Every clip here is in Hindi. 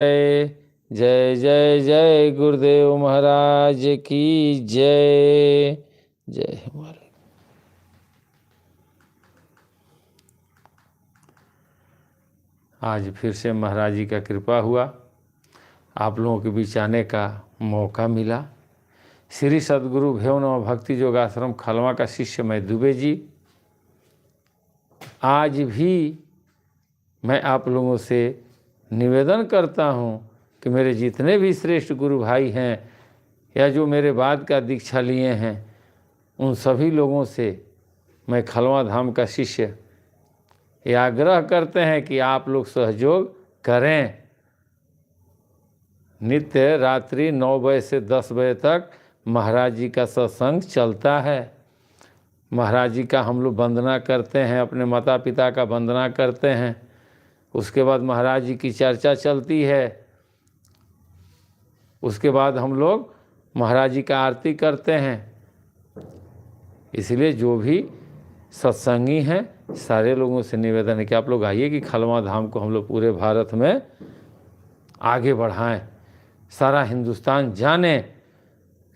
जय जय जय जय गुरुदेव महाराज की जय। जय हिमालय। आज फिर से महाराज जी का कृपा हुआ, आप लोगों के बीच आने का मौका मिला। श्री सद्गुरु भेव नव भक्ति योगाश्रम खलवा का शिष्य मैं दुबे जी। आज भी मैं आप लोगों से निवेदन करता हूँ कि मेरे जितने भी श्रेष्ठ गुरु भाई हैं या जो मेरे बाद का दीक्षा लिए हैं, उन सभी लोगों से मैं खलवा धाम का शिष्य ये आग्रह करते हैं कि आप लोग सहयोग करें। नित्य रात्रि 9 बजे से 10 बजे तक महाराज जी का सत्संग चलता है। महाराज जी का हम लोग वंदना करते हैं, अपने माता पिता का वंदना करते हैं। उसके बाद महाराज जी की चर्चा चलती है। उसके बाद हम लोग महाराज जी का आरती करते हैं। इसलिए जो भी सत्संगी हैं सारे लोगों से निवेदन है कि आप लोग आइए कि खलवा धाम को हम लोग पूरे भारत में आगे बढ़ाएं, सारा हिंदुस्तान जाने।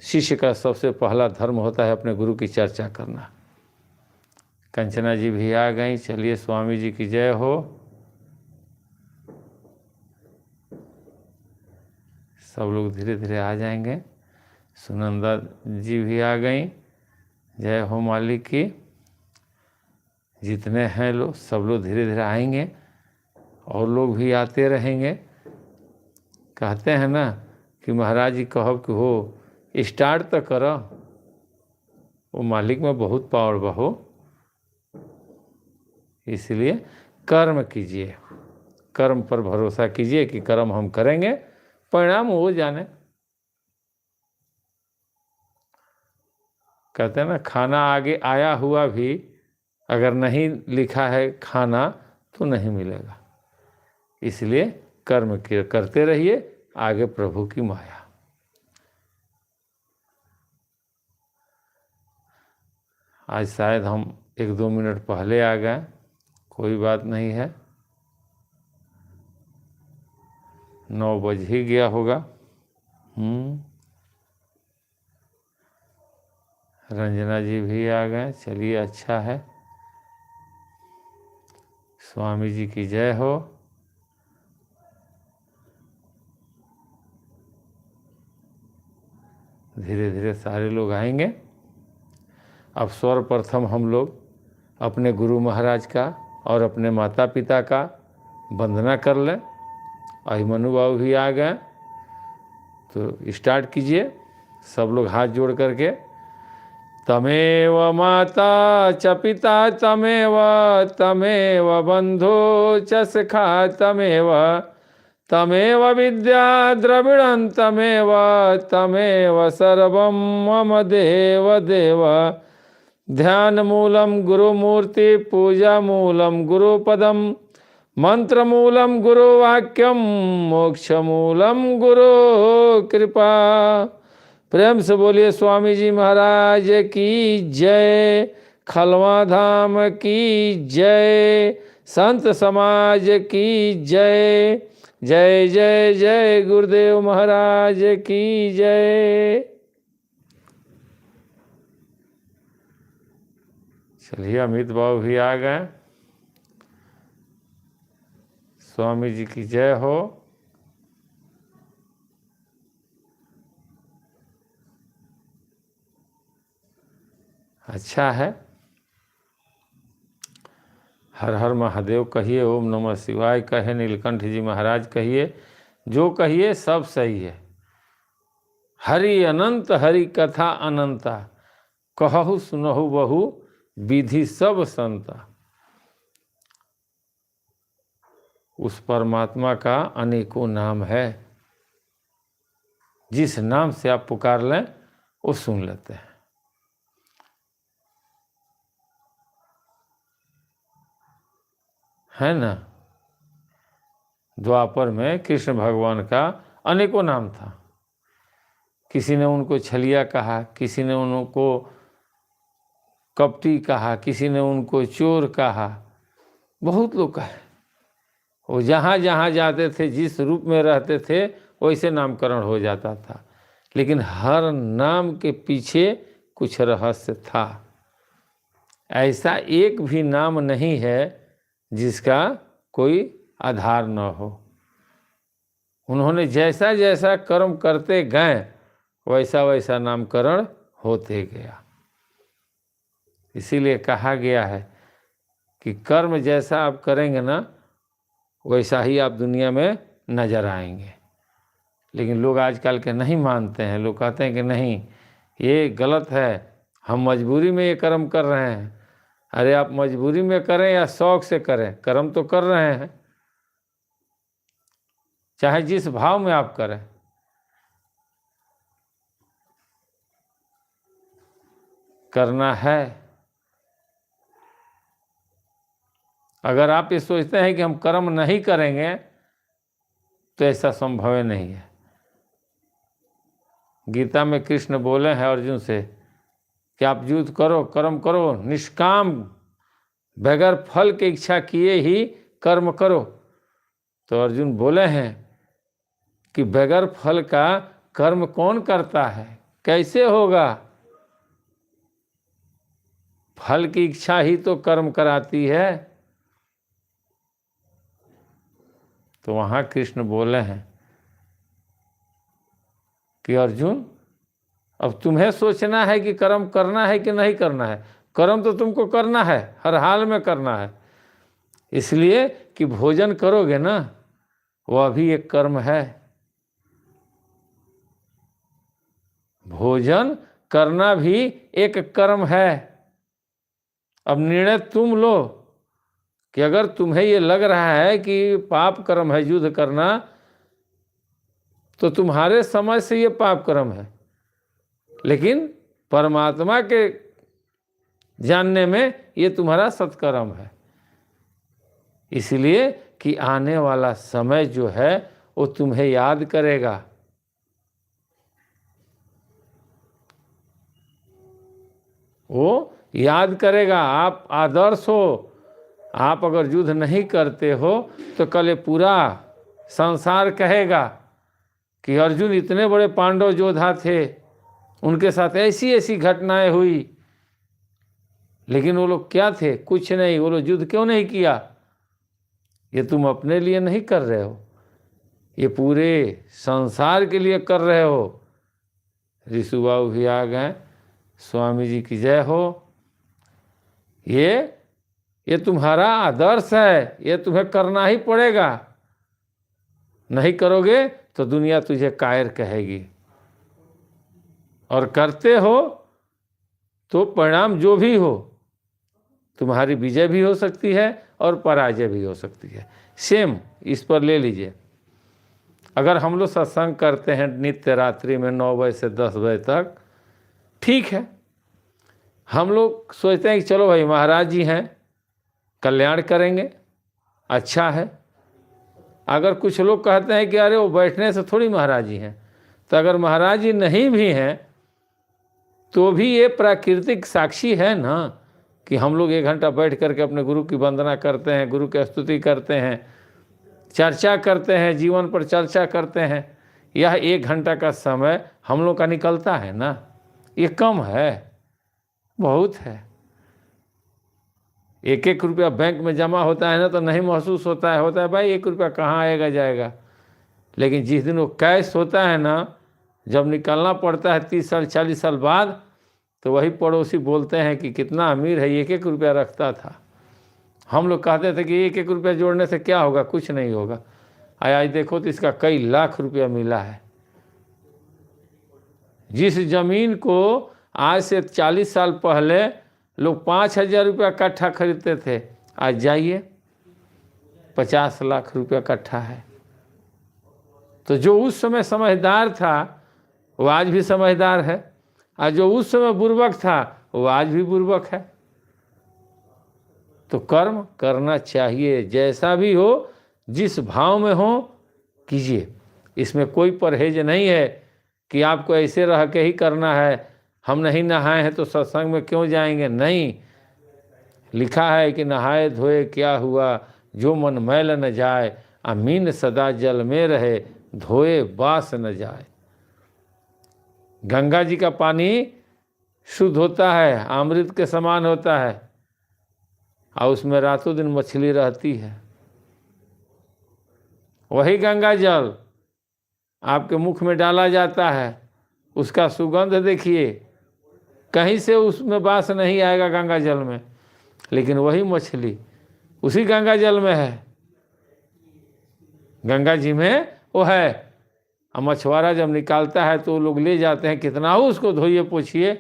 शिष्य का सबसे पहला धर्म होता है अपने गुरु की चर्चा करना। कंचना जी भी आ गई। चलिए, स्वामी जी की जय हो। सब लोग धीरे धीरे आ जाएंगे। सुनंदा जी भी आ गई। जय हो मालिक की। जितने हैं लोग सब लोग धीरे धीरे आएंगे और लोग भी आते रहेंगे। कहते हैं ना कि महाराज जी कहो कि हो स्टार्ट तो करो, वो मालिक में बहुत पावर बहो। इसलिए कर्म कीजिए, कर्म पर भरोसा कीजिए कि कर्म हम करेंगे, परिणाम हो जाने। कहते हैं ना, खाना आगे आया हुआ भी अगर नहीं लिखा है खाना तो नहीं मिलेगा। इसलिए कर्म करते रहिए, आगे प्रभु की माया। आज शायद हम 1-2 मिनट पहले आ गए, कोई बात नहीं है। 9 बज ही गया होगा। रंजना जी भी आ गए। चलिए, अच्छा है। स्वामी जी की जय हो। धीरे धीरे सारे लोग आएंगे। अब सर्वप्रथम हम लोग अपने गुरु महाराज का और अपने माता पिता का वंदना कर लें। अभिमन्यु बाबू भी आ गए, तो स्टार्ट कीजिए सब लोग हाथ जोड़ करके। तमेव माता च पिता तमेव, तमेव बंधु च सखा तमेव, तमेव विद्या द्रविणं तमेव, तमेव सर्वं मम देव देव। ध्यान मूलम गुरुमूर्ति, पूजा मूलम गुरुपदम, मंत्र मूलम गुरुवाक्यम, मोक्ष मूलम गुरु कृपा। प्रेम से बोलिए स्वामी जी महाराज की जय, खलवा धाम की जय, संत समाज की जय। जय जय जय गुरुदेव महाराज की जय। चलिए, अमित बाबू भी आ गए। स्वामी जी की जय हो। अच्छा है। हर हर महादेव कहिए, ओम नमः शिवाय कहे, नीलकंठ जी महाराज कहिए, जो कहिए सब सही है। हरि अनंत हरि कथा अनंता, कहु सुनहु बहु विधि सब संता। उस परमात्मा का अनेकों नाम है। जिस नाम से आप पुकार लें वो सुन लेते हैं। है ना। द्वापर में कृष्ण भगवान का अनेकों नाम था। किसी ने उनको छलिया कहा, किसी ने उनको कपटी कहा, किसी ने उनको चोर कहा, बहुत लोग कहे। वो जहाँ जहाँ जाते थे, जिस रूप में रहते थे, वैसे नामकरण हो जाता था। लेकिन हर नाम के पीछे कुछ रहस्य था। ऐसा एक भी नाम नहीं है जिसका कोई आधार न हो। उन्होंने जैसा जैसा कर्म करते गए वैसा वैसा नामकरण होते गया। इसीलिए कहा गया है कि कर्म जैसा आप करेंगे ना, वैसा ही आप दुनिया में नजर आएंगे। लेकिन लोग आजकल के नहीं मानते हैं। लोग कहते हैं कि नहीं, ये गलत है, हम मजबूरी में ये कर्म कर रहे हैं। अरे आप मजबूरी में करें या शौक से करें, कर्म तो कर रहे हैं, चाहे जिस भाव में आप करें। करना है। अगर आप ये सोचते हैं कि हम कर्म नहीं करेंगे तो ऐसा संभव नहीं है। गीता में कृष्ण बोले हैं अर्जुन से कि आप युद्ध करो, कर्म करो, निष्काम, बगैर फल की इच्छा किए ही कर्म करो। तो अर्जुन बोले हैं कि बगैर फल का कर्म कौन करता है, कैसे होगा? फल की इच्छा ही तो कर्म कराती है। तो वहाँ कृष्ण बोले हैं कि अर्जुन, अब तुम्हें सोचना है कि कर्म करना है कि नहीं करना है। कर्म तो तुमको करना है, हर हाल में करना है। इसलिए कि भोजन करोगे ना, वह भी एक कर्म है। भोजन करना भी एक कर्म है। अब निर्णय तुम लो कि अगर तुम्हें ये लग रहा है कि पाप कर्म है युद्ध करना, तो तुम्हारे समझ से ये पाप कर्म है। लेकिन परमात्मा के जानने में ये तुम्हारा सत्कर्म है। इसलिए कि आने वाला समय जो है वो तुम्हें याद करेगा। वो याद करेगा। आप आदर्श हो। आप अगर युद्ध नहीं करते हो तो कल ये पूरा संसार कहेगा कि अर्जुन इतने बड़े पांडव योद्धा थे, उनके साथ ऐसी ऐसी घटनाएं हुई, लेकिन वो लोग क्या थे? कुछ नहीं। वो लोग युद्ध क्यों नहीं किया? ये तुम अपने लिए नहीं कर रहे हो, ये पूरे संसार के लिए कर रहे हो। ऋषु बाबू भी आ गए, स्वामी जी की जय हो। ये तुम्हारा आदर्श है, ये तुम्हें करना ही पड़ेगा। नहीं करोगे तो दुनिया तुझे कायर कहेगी। और करते हो तो परिणाम जो भी हो, तुम्हारी विजय भी हो सकती है और पराजय भी हो सकती है। सेम इस पर ले लीजिए। अगर हम लोग सत्संग करते हैं नित्य रात्रि में 9 बजे से 10 बजे तक, ठीक है। हम लोग सोचते हैं कि चलो भाई महाराज जी हैं, कल्याण करेंगे, अच्छा है। अगर कुछ लोग कहते हैं कि अरे वो बैठने से थोड़ी महाराज जी हैं, तो अगर महाराज जी नहीं भी हैं तो भी ये प्राकृतिक साक्षी है ना कि हम लोग 1 घंटा बैठ करके अपने गुरु की वंदना करते हैं, गुरु की स्तुति करते हैं, चर्चा करते हैं, जीवन पर चर्चा करते हैं। यह 1 घंटा का समय हम लोग का निकलता है ना, ये कम है, बहुत है। 1-1 रुपया बैंक में जमा होता है ना तो नहीं महसूस होता है भाई 1 रुपया कहाँ आएगा जाएगा। लेकिन जिस दिन वो कैश होता है ना, जब निकलना पड़ता है 30 साल 40 साल बाद, तो वही पड़ोसी बोलते हैं कि कितना अमीर है, 1-1 रुपया रखता था। हम लोग कहते थे कि 1-1 रुपया जोड़ने से क्या होगा, कुछ नहीं होगा। आज देखो तो इसका कई लाख रुपया मिला है। जिस जमीन को आज से 40 साल पहले लोग 5,000 रुपया कट्ठा खरीदते थे, आज जाइए 50 लाख रुपया कट्ठा है। तो जो उस समय समझदार था वो आज भी समझदार है, और जो उस समय बुर्बक था वो आज भी बुर्बक है। तो कर्म करना चाहिए, जैसा भी हो, जिस भाव में हो कीजिए। इसमें कोई परहेज नहीं है कि आपको ऐसे रह के ही करना है। हम नहीं नहाए हैं तो सत्संग में क्यों जाएंगे? नहीं, लिखा है कि नहाए धोए क्या हुआ, जो मन मैल न जाए, अमीन सदा जल में रहे, धोए बास न जाए। गंगा जी का पानी शुद्ध होता है, अमृत के समान होता है, और उसमें रातों दिन मछली रहती है। वही गंगा जल आपके मुख में डाला जाता है, उसका सुगंध देखिए, कहीं से उसमें वास नहीं आएगा गंगा जल में, लेकिन वही मछली उसी गंगा जल में है, गंगा जी में वो है। और मछुआरा जब निकालता है तो लोग ले जाते हैं, कितना हो उसको धोइए पोछिए,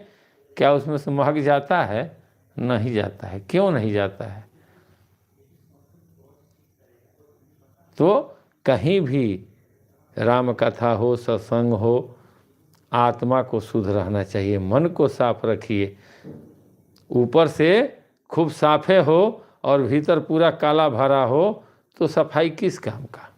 क्या उसमें से महक जाता है? नहीं जाता है। क्यों नहीं जाता है? तो कहीं भी राम कथा हो, सत्संग हो, आत्मा को शुद्ध रहना चाहिए, मन को साफ रखिए। ऊपर से खूब साफे हो और भीतर पूरा काला भरा हो तो सफाई किस काम का?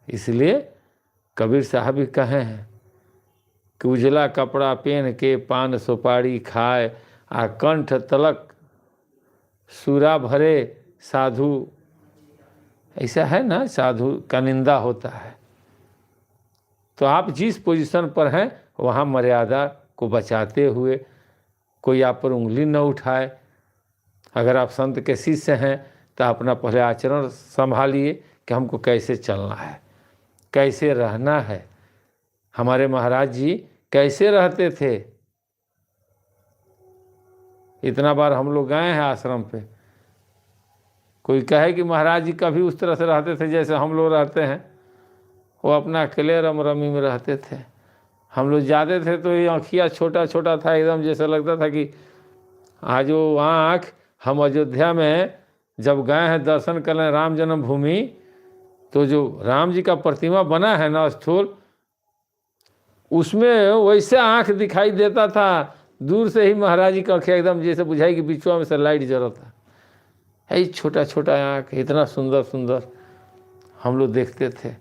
इसलिए कबीर साहब भी कहे हैं कि उजला कपड़ा पहन के पान सुपारी खाए, आ कंठ तलक सूरा भरे साधु। ऐसा है ना, साधु का निंदा होता है। तो आप जिस पोजीशन पर हैं वहाँ मर्यादा को बचाते हुए कोई आप पर उंगली न उठाए। अगर आप संत के शिष्य हैं तो अपना पहले आचरण संभालिए कि हमको कैसे चलना है, कैसे रहना है। हमारे महाराज जी कैसे रहते थे? इतना बार हम लोग गए हैं आश्रम पे, कोई कहे कि महाराज जी कभी उस तरह से रहते थे जैसे हम लोग रहते हैं। वो अपना अकेले रम रमी में रहते थे। हम लोग जाते थे तो ये आँखिया छोटा छोटा था, एकदम जैसे लगता था कि आज वो आँख। हम अयोध्या में जब गए हैं दर्शन करने राम जन्मभूमि, तो जो राम जी का प्रतिमा बना है ना स्थूल, उसमें वैसे आँख दिखाई देता था, दूर से ही महाराज जी का आँखें एकदम जैसे बुझाई कि बिचवा में से लाइट जलता है। छोटा छोटा आँख, इतना सुंदर सुंदर हम लोग देखते थे।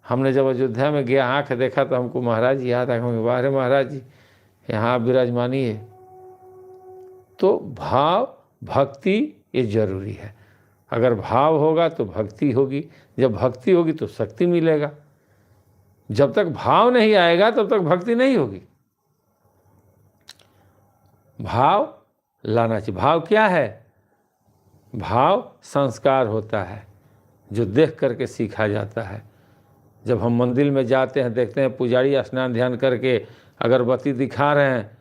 हमने जब अयोध्या में गया आँख देखा तो हमको महाराज जी याद आ गए। वाह रे महाराज जी, यहाँ विराजमानी है। तो भाव भक्ति ये जरूरी है। अगर भाव होगा तो भक्ति होगी, जब भक्ति होगी तो शक्ति मिलेगा। जब तक भाव नहीं आएगा तब तक भक्ति नहीं होगी। भाव लाना चाहिए। भाव क्या है? भाव संस्कार होता है जो देख करके सीखा जाता है। जब हम मंदिर में जाते हैं, देखते हैं पुजारी स्नान ध्यान करके अगरबत्ती दिखा रहे हैं,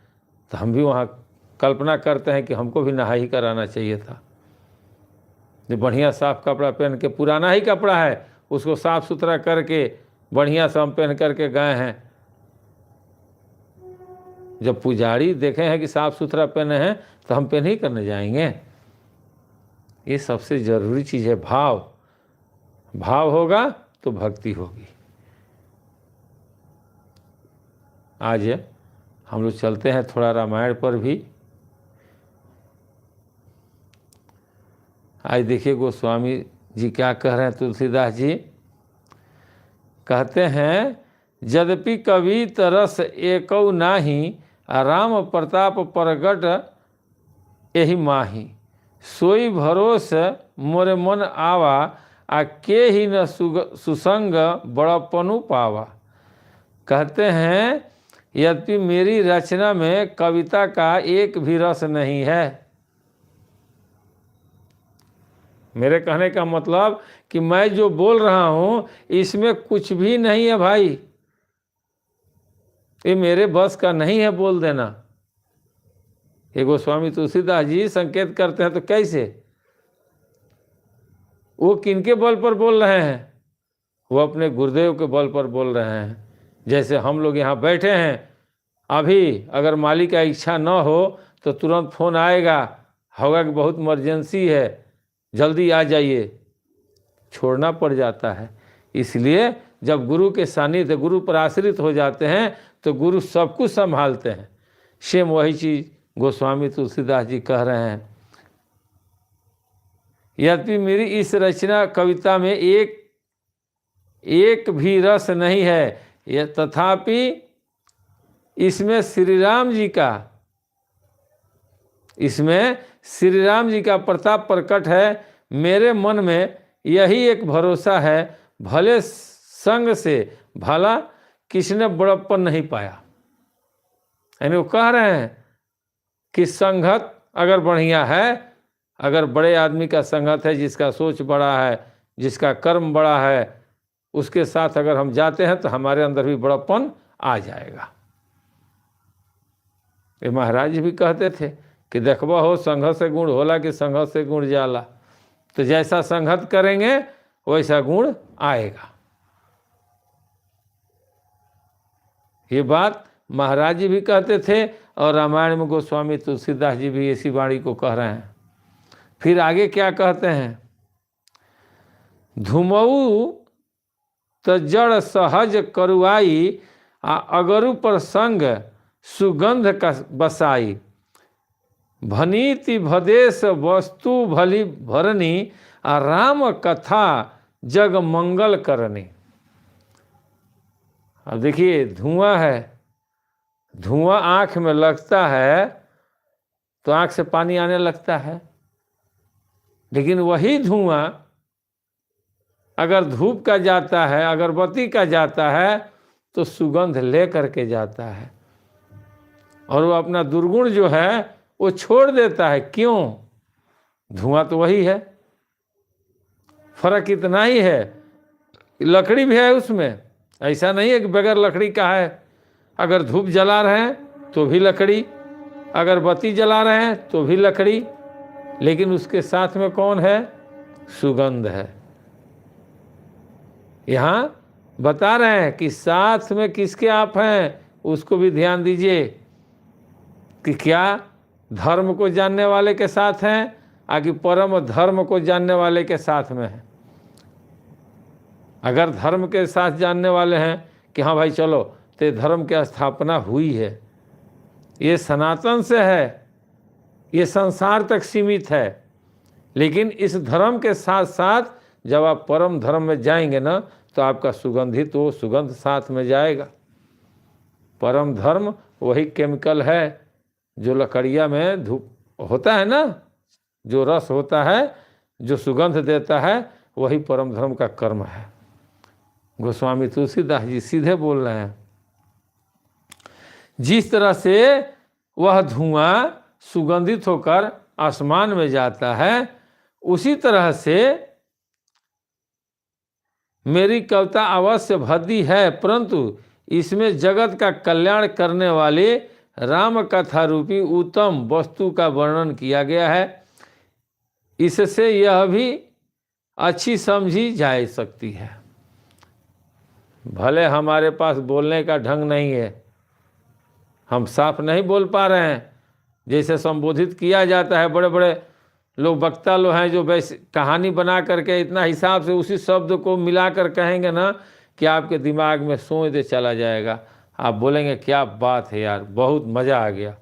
तो हम भी वहाँ कल्पना करते हैं कि हमको भी नहा ही कराना चाहिए था। जो बढ़िया साफ कपड़ा पहन के, पुराना ही कपड़ा है उसको साफ सुथरा करके बढ़िया से हम पहन करके गए हैं। जब पुजारी देखे हैं कि साफ सुथरा पहने हैं तो हम पहन ही करने जाएंगे। ये सबसे ज़रूरी चीज़ है भाव। भाव होगा तो भक्ति होगी। आज हम लोग चलते हैं थोड़ा रामायण पर भी। आज देखिए गोस्वामी जी क्या कह रहे हैं। तुलसीदास जी कहते हैं, यद्यपि कवि तरस एकौ नाही, राम प्रताप प्रगट यही माही। सोई भरोस मोरे मन आवा, आ के ही न सुसंग बड़पनु पावा। कहते हैं यद्यपि मेरी रचना में कविता का एक भी रस नहीं है। मेरे कहने का मतलब कि मैं जो बोल रहा हूँ इसमें कुछ भी नहीं है भाई, ये मेरे बस का नहीं है बोल देना। ये गोस्वामी तुलसीदास जी संकेत करते हैं। तो कैसे? वो किनके बल पर बोल रहे हैं? वो अपने गुरुदेव के बल पर बोल रहे हैं। जैसे हम लोग यहाँ बैठे हैं, अभी अगर मालिक का इच्छा न हो तो तुरंत फोन आएगा, होगा कि बहुत इमरजेंसी है, जल्दी आ जाइए, छोड़ना पड़ जाता है। इसलिए जब गुरु के सानिध्य, गुरु पर आश्रित हो जाते हैं तो गुरु सब कुछ संभालते हैं। सेम वही चीज़ गोस्वामी तुलसीदास जी कह रहे हैं। यद्यपि मेरी इस रचना कविता में एक भी रस नहीं है, यह तथापि इसमें श्री राम जी का प्रताप प्रकट है। मेरे मन में यही एक भरोसा है, भले संग से भला किसने बड़प्पन नहीं पाया। यानी वो कह रहे हैं कि संगत अगर बढ़िया है, अगर बड़े आदमी का संगत है, जिसका सोच बड़ा है, जिसका कर्म बड़ा है, उसके साथ अगर हम जाते हैं तो हमारे अंदर भी बड़प्पन आ जाएगा। ये महाराज जी भी कहते थे कि देखबा हो संघत से गुण होला कि संघत से गुण जाला। तो जैसा संगत करेंगे वैसा गुण आएगा। ये बात महाराज जी भी कहते थे और रामायण में गोस्वामी तुलसीदास जी भी इसी वाणी को कह रहे हैं। फिर आगे क्या कहते हैं, धुमऊ तो जड़ सहज करुआई, अगरु पर संग सुगंध का बसाई, भनीति भदेश वस्तु भली भरनी, राम कथा जग मंगल करनी। अब देखिए धुआं है, धुआं आँख में लगता है तो आँख से पानी आने लगता है, लेकिन वही धुआं अगर धूप का जाता है, अगरबत्ती का जाता है तो सुगंध ले करके जाता है और वो अपना दुर्गुण जो है वो छोड़ देता है। क्यों? धुआं तो वही है, फर्क इतना ही है। लकड़ी भी है उसमें, ऐसा नहीं है कि बगैर लकड़ी का है। अगर धूप जला रहे हैं तो भी लकड़ी, अगर बत्ती जला रहे हैं तो भी लकड़ी, लेकिन उसके साथ में कौन है? सुगंध है। यहाँ बता रहे हैं कि साथ में किसके आप हैं, उसको भी ध्यान दीजिए कि क्या धर्म को जानने वाले के साथ हैं, आकि परम धर्म को जानने वाले के साथ में हैं। अगर धर्म के साथ जानने वाले हैं कि हाँ भाई चलो ते धर्म की स्थापना हुई है, ये सनातन से है, ये संसार तक सीमित है, लेकिन इस धर्म के साथ साथ जब आप परम धर्म में जाएंगे ना तो आपका सुगंधित वो सुगंध साथ में जाएगा। परम धर्म वही केमिकल है जो लकड़िया में धूप होता है ना, जो रस होता है, जो सुगंध देता है, वही परम धर्म का कर्म है। गोस्वामी तुलसीदास जी सीधे बोल रहे हैं। जिस तरह से वह धुआं सुगंधित होकर आसमान में जाता है, उसी तरह से मेरी कविता अवश्य भद्दी है, परंतु इसमें जगत का कल्याण करने वाले राम कथा रूपी उत्तम वस्तु का वर्णन किया गया है। इससे यह भी अच्छी समझी जा सकती है। भले हमारे पास बोलने का ढंग नहीं है, हम साफ नहीं बोल पा रहे हैं, जैसे संबोधित किया जाता है, बड़े बड़े लोग वक्ता लोग हैं जो वैसे कहानी बना करके इतना हिसाब से उसी शब्द को मिलाकर कहेंगे ना कि आपके दिमाग में सोच दे चला जाएगा। आप बोलेंगे क्या बात है यार, बहुत मज़ा आ गया।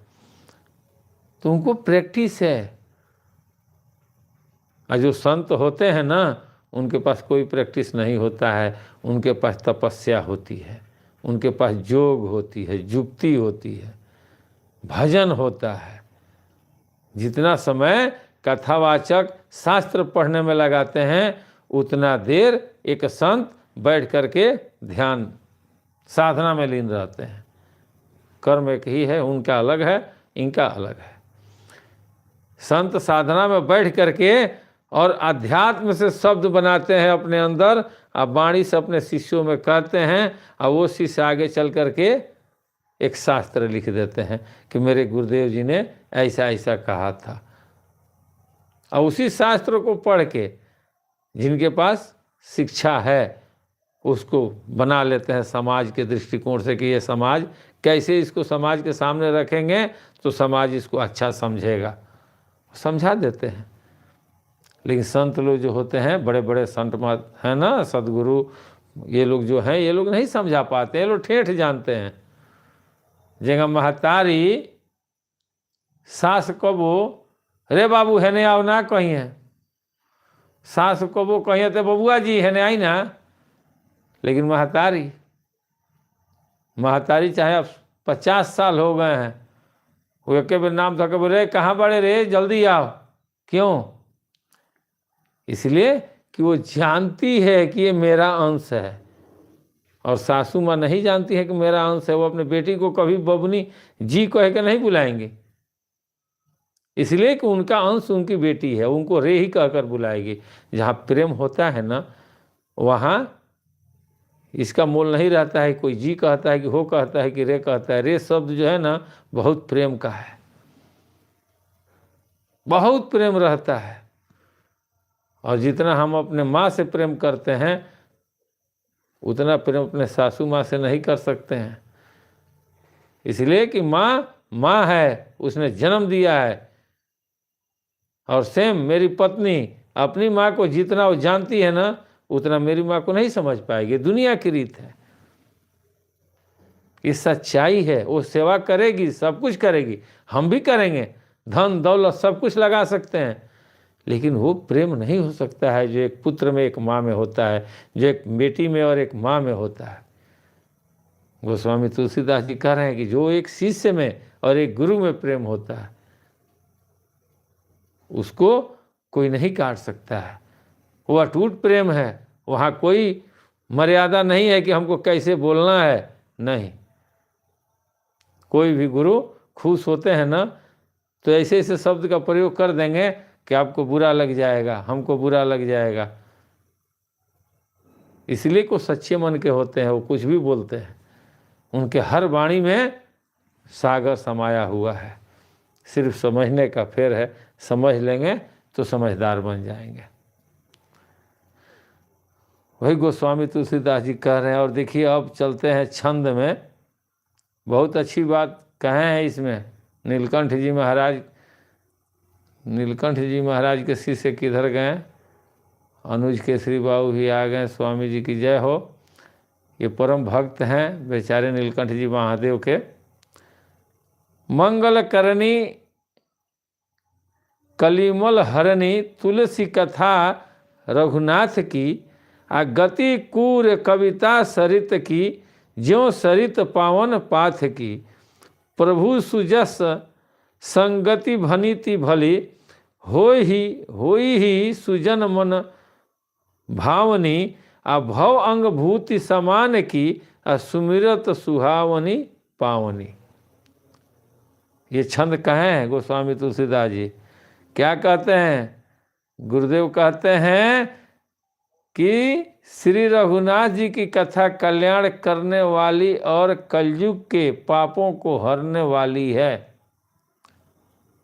तो उनको प्रैक्टिस है। और जो संत होते हैं ना, उनके पास कोई प्रैक्टिस नहीं होता है, उनके पास तपस्या होती है, उनके पास जोग होती है, जुक्ति होती है, भजन होता है। जितना समय कथावाचक शास्त्र पढ़ने में लगाते हैं, उतना देर एक संत बैठ करके ध्यान साधना में लीन रहते हैं। कर्म एक ही है, उनका अलग है, इनका अलग है। संत साधना में बैठ करके और अध्यात्म से शब्द बनाते हैं अपने अंदर, अब वाणी से अपने शिष्यों में कहते हैं, और वो शिष्य आगे चल करके एक शास्त्र लिख देते हैं कि मेरे गुरुदेव जी ने ऐसा ऐसा कहा था। और उसी शास्त्र को पढ़ के जिनके पास शिक्षा है उसको बना लेते हैं समाज के दृष्टिकोण से कि ये समाज कैसे, इसको समाज के सामने रखेंगे तो समाज इसको अच्छा समझेगा, समझा देते हैं। लेकिन संत लोग जो होते हैं, बड़े बड़े संत मत हैं ना, सदगुरु, ये लोग जो हैं, ये लोग नहीं समझा पाते, ये लोग ठेठ जानते हैं। जगह महतारी सास कबो रे बाबू हेने आओ ना कहीं है, सास कबो कहीं तो बबुआ जी हेने आई ना, लेकिन महतारी चाहे आप 50 साल हो गए हैं, वो एक बार नाम था कि बोले कहाँ बड़े रे, जल्दी आओ। क्यों? इसलिए कि वो जानती है कि ये मेरा अंश है। और सासू माँ नहीं जानती है कि मेरा अंश है, वो अपने बेटी को कभी बबनी जी कह के नहीं बुलाएंगे, इसलिए कि उनका अंश उनकी बेटी है, उनको रे ही कहकर बुलाएगी। जहाँ प्रेम होता है ना, वहाँ इसका मोल नहीं रहता है कोई जी कहता है कि हो कहता है कि रे कहता है। रे शब्द जो है ना बहुत प्रेम का है, बहुत प्रेम रहता है। और जितना हम अपने माँ से प्रेम करते हैं उतना प्रेम अपने सासू माँ से नहीं कर सकते हैं। इसलिए कि माँ माँ है, उसने जन्म दिया है। और सेम मेरी पत्नी अपनी माँ को जितना वो जानती है ना उतना मेरी माँ को नहीं समझ पाएगी। दुनिया की रीत है, ये सच्चाई है। वो सेवा करेगी, सब कुछ करेगी, हम भी करेंगे, धन दौलत सब कुछ लगा सकते हैं, लेकिन वो प्रेम नहीं हो सकता है जो एक पुत्र में एक माँ में होता है, जो एक बेटी में और एक माँ में होता है। गोस्वामी तुलसीदास जी कह रहे हैं कि जो एक शिष्य में और एक गुरु में प्रेम होता है उसको कोई नहीं काट सकता है। वो अटूट प्रेम है, वहाँ कोई मर्यादा नहीं है कि हमको कैसे बोलना है, नहीं। कोई भी गुरु खुश होते हैं ना तो ऐसे ऐसे शब्द का प्रयोग कर देंगे कि आपको बुरा लग जाएगा, हमको बुरा लग जाएगा। इसलिए को सच्चे मन के होते हैं, वो कुछ भी बोलते हैं, उनके हर वाणी में सागर समाया हुआ है। सिर्फ समझने का फेर है, समझ लेंगे तो समझदार बन जाएंगे। वही गोस्वामी तुलसीदास जी कह रहे हैं। और देखिए अब चलते हैं छंद में। बहुत अच्छी बात कहे हैं इसमें। नीलकंठ जी महाराज के शिष्य किधर गए? अनुज केसरी बाबू भी आ गए, स्वामी जी की जय हो। ये परम भक्त हैं बेचारे नीलकंठ जी महादेव के। मंगल करनी कलिमल हरणी तुलसी कथा रघुनाथ की, आ गति कूर कविता सरित की, ज्यों सरित पावन पाथ की। प्रभु सुजस संगति भनीति भली, होई ही सुजन मन भावनी। आ भव अंग भूति समान की, आ सुमिरत सुहावनी पावनी। ये छंद कहे हैं गोस्वामी तुलसीदास जी। क्या कहते हैं? गुरुदेव कहते हैं कि श्री रघुनाथ जी की कथा कल्याण करने वाली और कलयुग के पापों को हरने वाली है।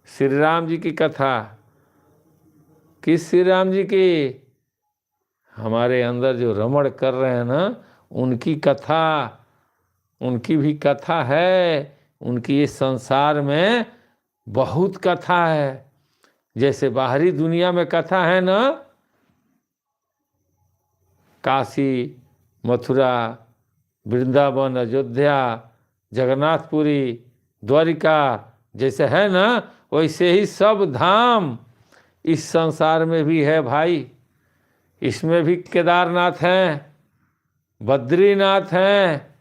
श्री राम जी की कथा, किस श्री राम जी की? हमारे अंदर जो रमण कर रहे हैं ना उनकी कथा, उनकी भी कथा है। उनकी इस संसार में बहुत कथा है। जैसे बाहरी दुनिया में कथा है ना, काशी, मथुरा, वृंदावन, अयोध्या, जगन्नाथपुरी, द्वारिका जैसे है ना, वैसे ही सब धाम इस संसार में भी है भाई। इसमें भी केदारनाथ हैं, बद्रीनाथ हैं,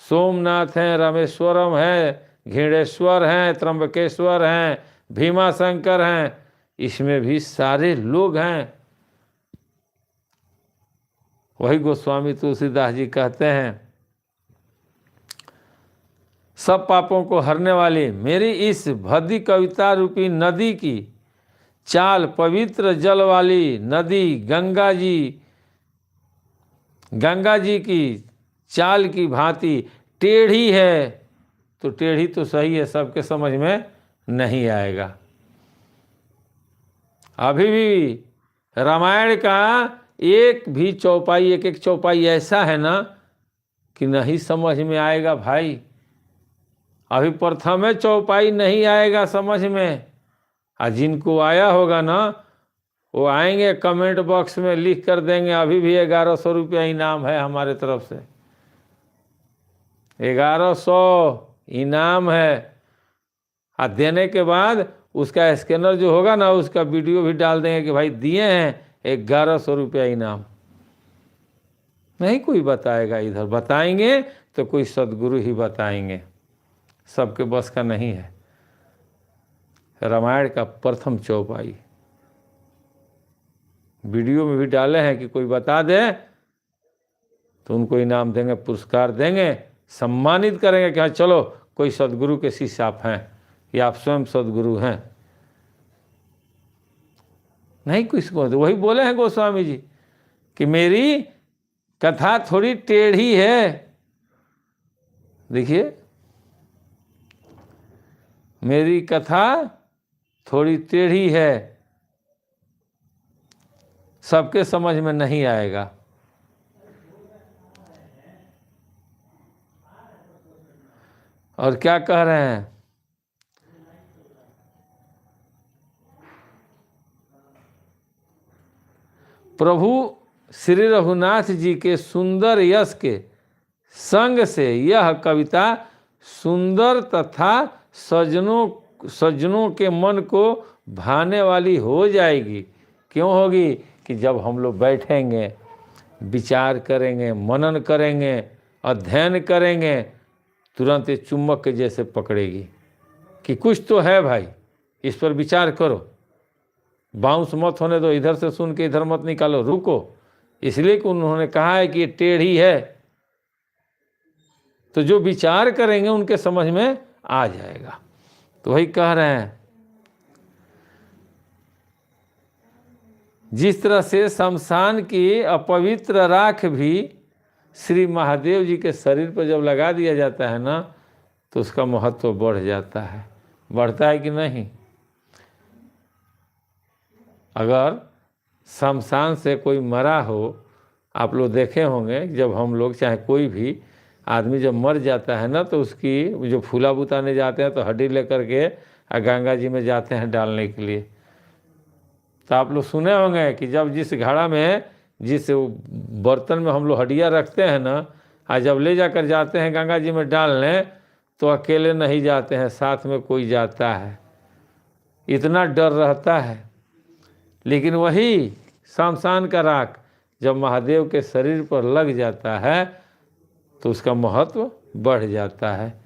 सोमनाथ हैं, रामेश्वरम है, घृणेश्वर हैं, त्र्यंबकेश्वर हैं, भीमाशंकर हैं। इसमें भी सारे लोग हैं। वही गोस्वामी तुलसीदास जी कहते हैं, सब पापों को हरने वाली मेरी इस भद्दी कविता रूपी नदी की चाल पवित्र जल वाली नदी गंगा जी की चाल की भांति टेढ़ी है। तो टेढ़ी तो सही है, सबके समझ में नहीं आएगा। अभी भी रामायण का एक भी चौपाई, एक चौपाई ऐसा है ना कि नहीं समझ में आएगा भाई। अभी प्रथम चौपाई नहीं आएगा समझ में। और जिनको आया होगा ना वो आएंगे कमेंट बॉक्स में लिख कर देंगे। अभी भी 1100 रुपया इनाम है हमारे तरफ से, 1100 इनाम है। और देने के बाद उसका स्कैनर जो होगा ना उसका वीडियो भी डाल देंगे कि भाई दिए हैं 1100 रुपया इनाम। नहीं कोई बताएगा, इधर बताएंगे तो कोई सद्गुरु ही बताएंगे, सबके बस का नहीं है। रामायण का प्रथम चौपाई वीडियो में भी डाले हैं कि कोई बता दे तो उनको इनाम देंगे, पुरस्कार देंगे, सम्मानित करेंगे कि हाँ चलो कोई सद्गुरु के शिष्य आप हैं या आप स्वयं सद्गुरु हैं। नहीं किसको, वही बोले हैं गोस्वामी जी कि मेरी कथा थोड़ी टेढ़ी है। देखिए, मेरी कथा थोड़ी टेढ़ी है, सबके समझ में नहीं आएगा। और क्या कह रहे हैं, प्रभु श्री रघुनाथ जी के सुंदर यश के संग से यह कविता सुंदर तथा सज्जनों के मन को भाने वाली हो जाएगी। क्यों होगी? कि जब हम लोग बैठेंगे, विचार करेंगे, मनन करेंगे, अध्ययन करेंगे, तुरंत ये चुम्बक के जैसे पकड़ेगी कि कुछ तो है भाई, इस पर विचार करो, बाउंस मत होने दो, इधर से सुन के इधर मत निकालो, रुको। इसलिए कि उन्होंने कहा है कि ये टेढ़ी है, तो जो विचार करेंगे उनके समझ में आ जाएगा। तो वही कह रहे हैं, जिस तरह से शमशान की अपवित्र राख भी श्री महादेव जी के शरीर पर जब लगा दिया जाता है ना, तो उसका महत्व बढ़ जाता है। बढ़ता है कि नहीं? अगर शमशान से कोई मरा हो, आप लोग देखे होंगे, जब हम लोग चाहे कोई भी आदमी जब मर जाता है ना, तो उसकी जो फूला बुताने जाते हैं तो हड्डी लेकर के गंगा जी में जाते हैं डालने के लिए। तो आप लोग सुने होंगे कि जब जिस घड़ा में, जिस बर्तन में हम लोग हड्डियाँ रखते हैं ना, आज जब ले जाकर जाते हैं गंगा जी में डालने, तो अकेले नहीं जाते हैं, साथ में कोई जाता है। इतना डर रहता है। लेकिन वही शमशान का राख जब महादेव के शरीर पर लग जाता है तो उसका महत्व बढ़ जाता है।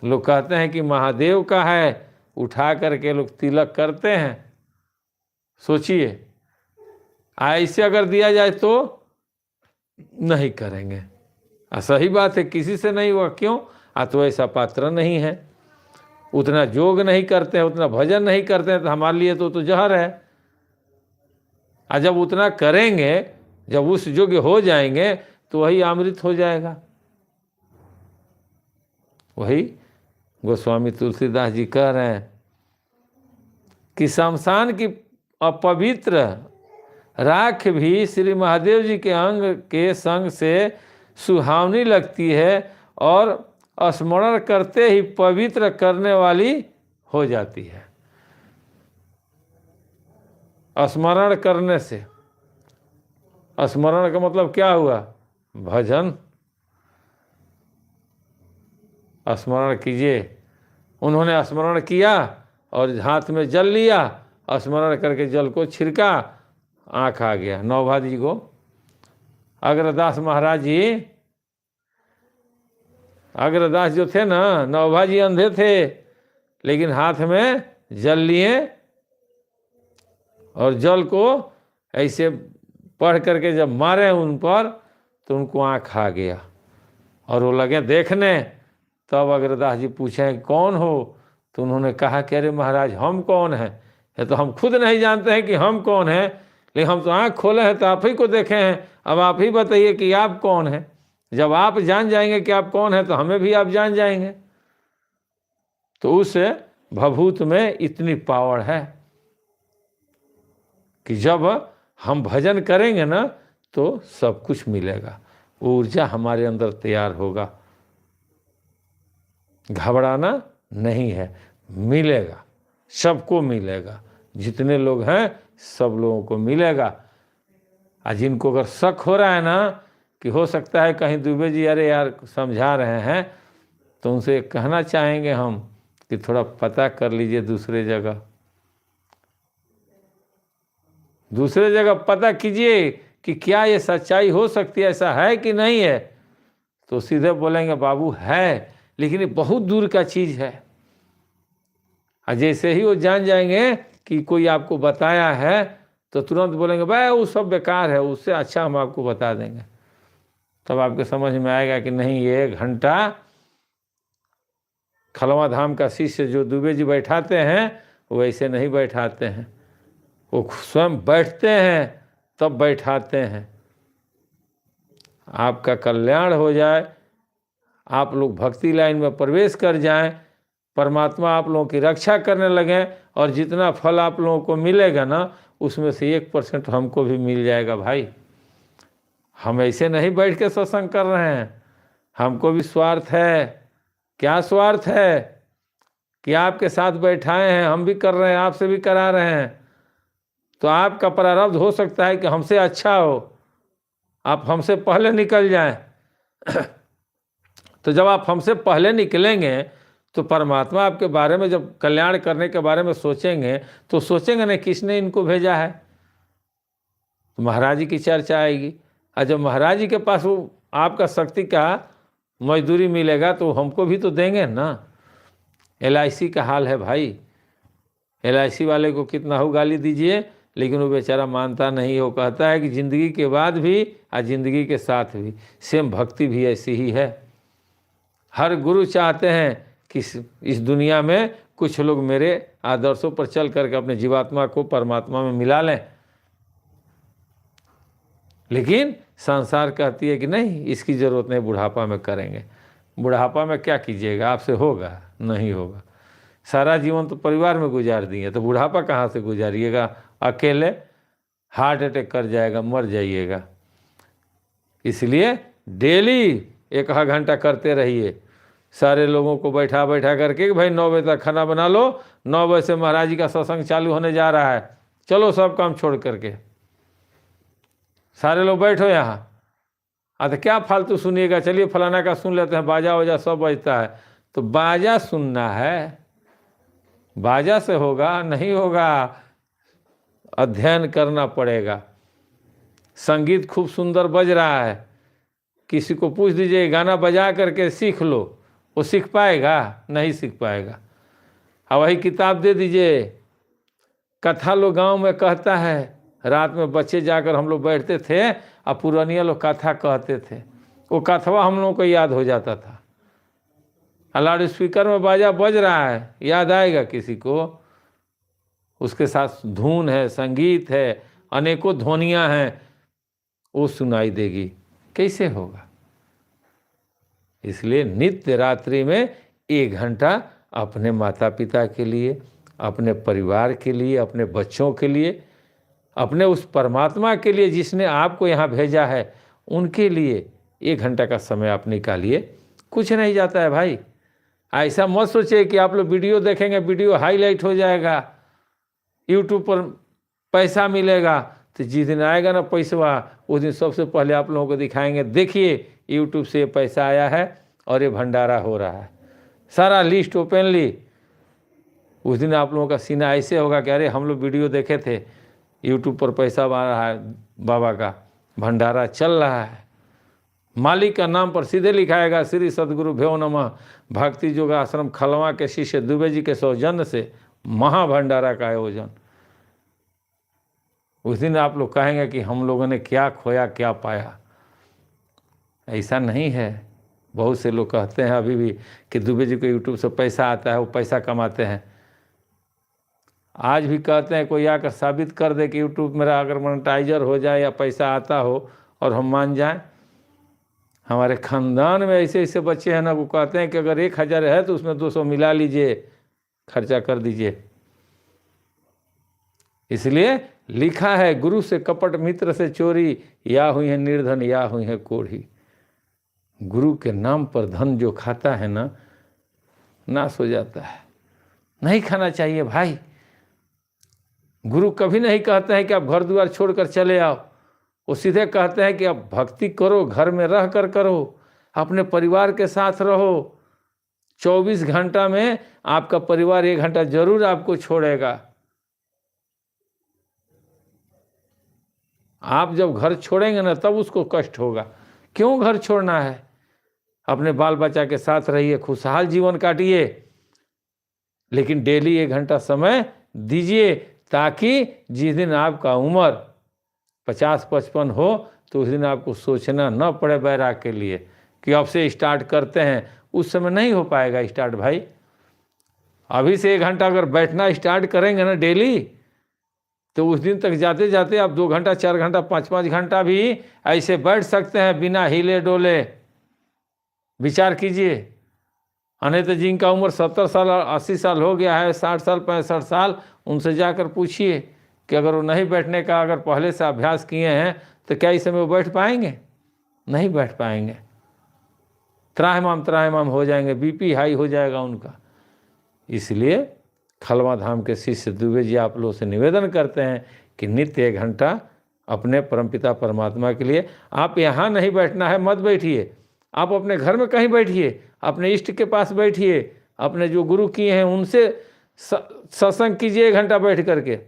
लोग कहते हैं कि महादेव का है, उठा करके लोग तिलक करते हैं। सोचिए, ऐसे अगर दिया जाए तो नहीं करेंगे। सही बात है, किसी से नहीं हुआ, क्यों? तो ऐसा पात्र नहीं है, उतना जोग नहीं करते हैं, उतना भजन नहीं करते हैं, तो हमारे लिए तो जहर है। और जब उतना करेंगे, जब उस योग्य हो जाएंगे, तो वही अमृत हो जाएगा। वही गोस्वामी तुलसीदास जी कह रहे हैं कि शमशान की अपवित्र राख भी श्री महादेव जी के अंग के संग से सुहावनी लगती है और स्मरण करते ही पवित्र करने वाली हो जाती है। स्मरण करने से, स्मरण का मतलब क्या हुआ? भजन। स्मरण कीजिए। उन्होंने स्मरण किया और हाथ में जल लिया, स्मरण करके जल को छिड़का, आँख आ गया। नौभाजी जी को, अग्रदास महाराज जी, अग्रदास जो थे ना, नौभाजी अंधे थे, लेकिन हाथ में जल लिए और जल को ऐसे पढ़ करके जब मारे उन पर, तो उनको आँख आ गया और वो लगे देखने। तब अग्रदास जी पूछे कौन हो? तो उन्होंने कहा कि अरे महाराज, हम कौन हैं? ये तो हम खुद नहीं जानते हैं कि हम कौन हैं, लेकिन हम तो आँख खोले हैं तो आप ही को देखे हैं। अब आप ही बताइए कि आप कौन हैं। जब आप जान जाएंगे कि आप कौन हैं, तो हमें भी आप जान जाएंगे। तो उस भभूत में इतनी पावर है कि जब हम भजन करेंगे ना, तो सब कुछ मिलेगा, ऊर्जा हमारे अंदर तैयार होगा। घबराना नहीं है, मिलेगा, सबको मिलेगा। जितने लोग हैं सब लोगों को मिलेगा। और जिनको अगर शक हो रहा है ना कि हो सकता है कहीं दुबे जी अरे यार समझा रहे हैं, तो उनसे कहना चाहेंगे हम कि थोड़ा पता कर लीजिए दूसरे जगह पता कीजिए कि क्या ये सच्चाई हो सकती है, ऐसा है कि नहीं है, तो सीधे बोलेंगे बाबू है, लेकिन ये बहुत दूर का चीज़ है। और जैसे ही वो जान जाएंगे कि कोई आपको बताया है तो तुरंत बोलेंगे भाई वो सब बेकार है, उससे अच्छा हम आपको बता देंगे। तब आपके समझ में आएगा कि नहीं, ये 1 घंटा खलवा धाम का शिष्य जो दुबे जी बैठाते हैं वैसे नहीं बैठाते हैं, वो स्वयं बैठते हैं तब बैठाते हैं। आपका कल्याण हो जाए, आप लोग भक्ति लाइन में प्रवेश कर जाएं, परमात्मा आप लोगों की रक्षा करने लगें, और जितना फल आप लोगों को मिलेगा ना उसमें से 1% हमको भी मिल जाएगा। भाई हम ऐसे नहीं बैठ के सत्संग कर रहे हैं, हमको भी स्वार्थ है। क्या स्वार्थ है कि आपके साथ बैठाए हैं, हम भी कर रहे हैं, आपसे भी करा रहे हैं, तो आपका प्रारब्ध हो सकता है कि हमसे अच्छा हो, आप हमसे पहले निकल जाएं। तो जब आप हमसे पहले निकलेंगे तो परमात्मा आपके बारे में जब कल्याण करने के बारे में सोचेंगे तो सोचेंगे नहीं किसने इनको भेजा है, तो महाराज जी की चर्चा आएगी। और जब महाराज जी के पास वो आपका शक्ति का मजदूरी मिलेगा तो हमको भी तो देंगे ना। LIC का हाल है भाई, LIC वाले को कितना हो गाली दीजिए, लेकिन वो बेचारा मानता नहीं। वो कहता है कि ज़िंदगी के बाद भी और ज़िंदगी के साथ भी सेम भक्ति भी ऐसी ही है। हर गुरु चाहते हैं कि इस दुनिया में कुछ लोग मेरे आदर्शों पर चल करके अपने जीवात्मा को परमात्मा में मिला लें, लेकिन संसार कहती है कि नहीं, इसकी ज़रूरत नहीं, बुढ़ापा में करेंगे। बुढ़ापा में क्या कीजिएगा, आपसे होगा नहीं होगा। सारा जीवन तो परिवार में गुजार दिए, तो बुढ़ापा कहाँ से गुजारिएगा, अकेले हार्ट अटैक कर जाएगा, मर जाइएगा। इसलिए डेली 1 घंटा करते रहिए। सारे लोगों को बैठा बैठा करके कि भाई 9 बजे तक खाना बना लो, 9 बजे से महाराज जी का सत्संग चालू होने जा रहा है, चलो सब काम छोड़ करके सारे लोग बैठो यहाँ। तो क्या फालतू सुनिएगा, चलिए फलाना का सुन लेते हैं, बाजा वाजा सब बजता है। तो बाजा सुनना है, बाजा से होगा नहीं होगा, अध्ययन करना पड़ेगा। संगीत खूब सुंदर बज रहा है, किसी को पूछ दीजिए गाना बजा करके सीख लो, वो सीख पाएगा? नहीं सीख पाएगा। और वही किताब दे दीजिए, कथा लोग गांव में कहता है, रात में बच्चे जाकर हम लोग बैठते थे और पुरानिया लोग कथा कहते थे, वो कथवा हम लोगों को याद हो जाता था। लाउड स्पीकर में बाजा बज रहा है, याद आएगा किसी को? उसके साथ धुन है, संगीत है, अनेकों ध्वनियाँ हैं, वो सुनाई देगी, कैसे होगा? इसलिए नित्य रात्रि में 1 घंटा अपने माता पिता के लिए, अपने परिवार के लिए, अपने बच्चों के लिए, अपने उस परमात्मा के लिए जिसने आपको यहाँ भेजा है, उनके लिए 1 घंटा का समय आप निकालिए। कुछ नहीं जाता है भाई। ऐसा मत सोचिए कि आप लोग वीडियो देखेंगे, वीडियो हाईलाइट हो जाएगा, यूट्यूब पर पैसा मिलेगा। तो जिस दिन आएगा ना पैसा, उस दिन सबसे पहले आप लोगों को दिखाएंगे, देखिए यूट्यूब से पैसा आया है और ये भंडारा हो रहा है, सारा लिस्ट ओपनली। उस दिन आप लोगों का सीना ऐसे होगा कि अरे हम लोग वीडियो देखे थे, यूट्यूब पर पैसा आ रहा है, बाबा का भंडारा चल रहा है। मालिक का नाम पर सीधे लिखाएगा श्री सद्गुरु भ्यो नमः, भक्ति योगा आश्रम खलवा के शिष्य दुबे जी के सौजन्य से महाभंडारा का आयोजन। उस दिन आप लोग कहेंगे कि हम लोगों ने क्या खोया क्या पाया। ऐसा नहीं है। बहुत से लोग कहते हैं अभी भी कि दुबे जी को यूट्यूब से पैसा आता है, वो पैसा कमाते हैं। आज भी कहते हैं कोई आकर साबित कर दे कि यूट्यूब मेरा अगर मोनेटाइजर हो जाए या पैसा आता हो और हम मान जाएं। हमारे ख़ानदान में ऐसे ऐसे बच्चे हैं ना, वो कहते हैं कि अगर 1000 है तो उसमें 200 मिला लीजिए, खर्चा कर दीजिए। इसलिए लिखा है, गुरु से कपट मित्र से चोरी, या हुई है निर्धन या हुई है कोढ़ी। गुरु के नाम पर धन जो खाता है ना, नाश हो जाता है। नहीं खाना चाहिए भाई। गुरु कभी नहीं कहते हैं कि आप घर द्वार छोड़कर चले आओ, वो सीधे कहते हैं कि आप भक्ति करो, घर में रह कर करो, अपने परिवार के साथ रहो। 24 घंटा में आपका परिवार 1 घंटा जरूर आपको छोड़ेगा। आप जब घर छोड़ेंगे ना तब उसको कष्ट होगा। क्यों घर छोड़ना है? अपने बाल बच्चा के साथ रहिए, खुशहाल जीवन काटिए, लेकिन डेली 1 घंटा समय दीजिए, ताकि जिस दिन आपका उम्र 50-55 हो तो उस दिन आपको सोचना न पड़े बैराग के लिए कि अब से स्टार्ट करते हैं। उस समय नहीं हो पाएगा स्टार्ट भाई। अभी से 1 घंटा अगर बैठना स्टार्ट करेंगे ना डेली, तो उस दिन तक जाते जाते आप 2 घंटा, 4 घंटा, 5-5 घंटा भी ऐसे बैठ सकते हैं बिना हिले डोले। विचार कीजिए। नहीं तो जिनका उम्र 70 साल, 80 साल हो गया है, 60 साल, 65 साल, उनसे जाकर पूछिए कि अगर वो नहीं बैठने का अगर पहले से अभ्यास किए हैं तो क्या इस समय वो बैठ पाएंगे? नहीं बैठ पाएंगे। त्राहिमाम हो जाएंगे, बीपी हाई हो जाएगा उनका। इसलिए खलवा धाम के शिष्य दुबे जी आप लोगों से निवेदन करते हैं कि नित्य 1 घंटा अपने परमपिता परमात्मा के लिए। आप यहाँ नहीं बैठना है, मत बैठिए, आप अपने घर में कहीं बैठिए, अपने इष्ट के पास बैठिए, अपने जो गुरु किए हैं उनसे सत्संग कीजिए 1 घंटा बैठ करके।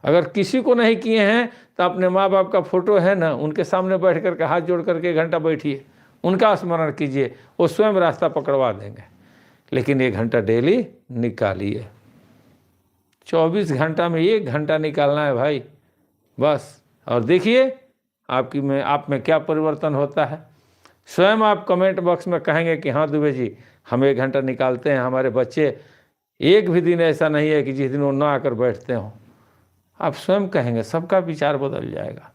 अगर किसी को नहीं किए हैं तो अपने माँ बाप का फोटो है ना, उनके सामने बैठ करके हाथ जोड़ करके 1 घंटा बैठिए, उनका स्मरण कीजिए, वो स्वयं रास्ता पकड़वा देंगे। लेकिन 1 घंटा डेली निकालिए। 24 घंटा में 1 घंटा निकालना है भाई, बस। और देखिए आप में क्या परिवर्तन होता है। स्वयं आप कमेंट बॉक्स में कहेंगे कि हाँ दुबे जी हम 1 घंटा निकालते हैं, हमारे बच्चे एक भी दिन ऐसा नहीं है कि जिस दिन वो ना आकर बैठते हों। आप स्वयं कहेंगे, सबका विचार बदल जाएगा।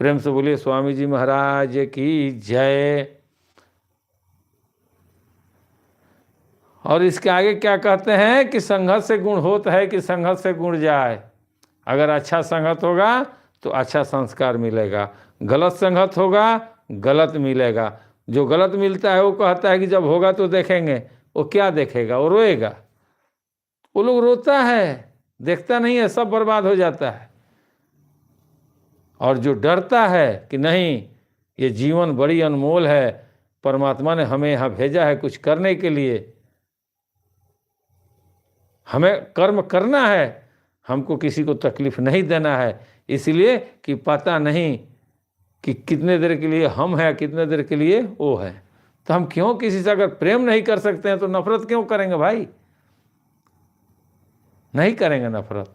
प्रेम से बोलिए स्वामी जी महाराज की जय। और इसके आगे क्या कहते हैं कि संघर्ष से गुण होता है कि संघर्ष से गुण जाए। अगर अच्छा संगत होगा तो अच्छा संस्कार मिलेगा, गलत संगत होगा गलत मिलेगा। जो गलत मिलता है वो कहता है कि जब होगा तो देखेंगे। वो क्या देखेगा? वो रोएगा। वो लोग रोता है, देखता नहीं है, सब बर्बाद हो जाता है। और जो डरता है कि नहीं ये जीवन बड़ी अनमोल है, परमात्मा ने हमें यहाँ भेजा है कुछ करने के लिए, हमें कर्म करना है, हमको किसी को तकलीफ नहीं देना है, इसलिए कि पता नहीं कि कितने देर के लिए हम हैं, कितने देर के लिए वो है। तो हम क्यों किसी से अगर प्रेम नहीं कर सकते हैं तो नफरत क्यों करेंगे भाई? नहीं करेंगे नफरत,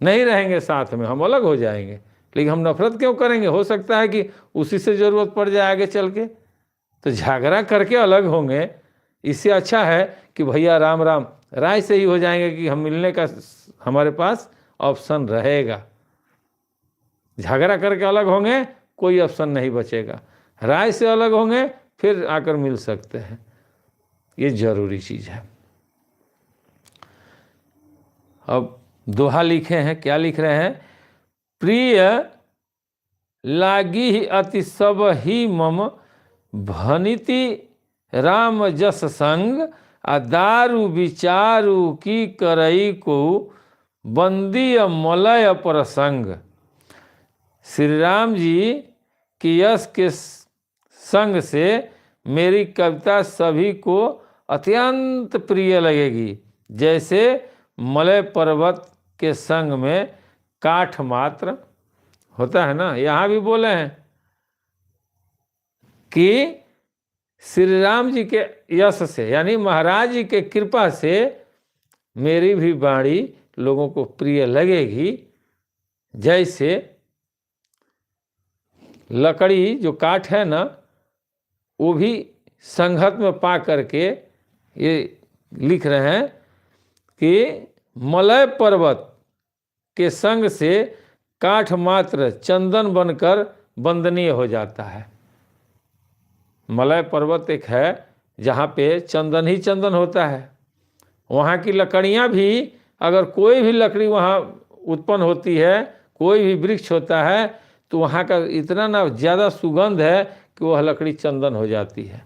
नहीं रहेंगे साथ में, हम अलग हो जाएंगे। लेकिन हम नफरत क्यों करेंगे? हो सकता है कि उसी से ज़रूरत पड़ जाए आगे चल के, तो झगड़ा करके अलग होंगे। इससे अच्छा है कि भैया राम राम राय से ही हो जाएंगे कि हम मिलने का हमारे पास ऑप्शन रहेगा। झगड़ा करके अलग होंगे कोई ऑप्शन नहीं बचेगा, राय से अलग होंगे फिर आकर मिल सकते हैं। ये जरूरी चीज़ है। अब दोहा लिखे हैं, क्या लिख रहे हैं? प्रिय लागी अति सब ही मम भनिति राम जस संग, आ दारू विचारू की करई को बंदी मलय प्रसंग। श्री राम जी की यश के संग से मेरी कविता सभी को अत्यंत प्रिय लगेगी, जैसे मलय पर्वत के संग में काठ मात्र होता है ना। यहाँ भी बोले हैं कि श्री राम जी के यश से, यानी महाराज जी के कृपा से मेरी भी वाणी लोगों को प्रिय लगेगी, जैसे लकड़ी जो काठ है ना, वो भी संगत में पा करके ये लिख रहे हैं कि मलय पर्वत के संग से काठ मात्र चंदन बनकर वंदनीय हो जाता है। मलय पर्वत एक है जहाँ पे चंदन ही चंदन होता है। वहाँ की लकड़ियाँ भी, अगर कोई भी लकड़ी वहाँ उत्पन्न होती है, कोई भी वृक्ष होता है, तो वहाँ का इतना ना ज़्यादा सुगंध है कि वह लकड़ी चंदन हो जाती है।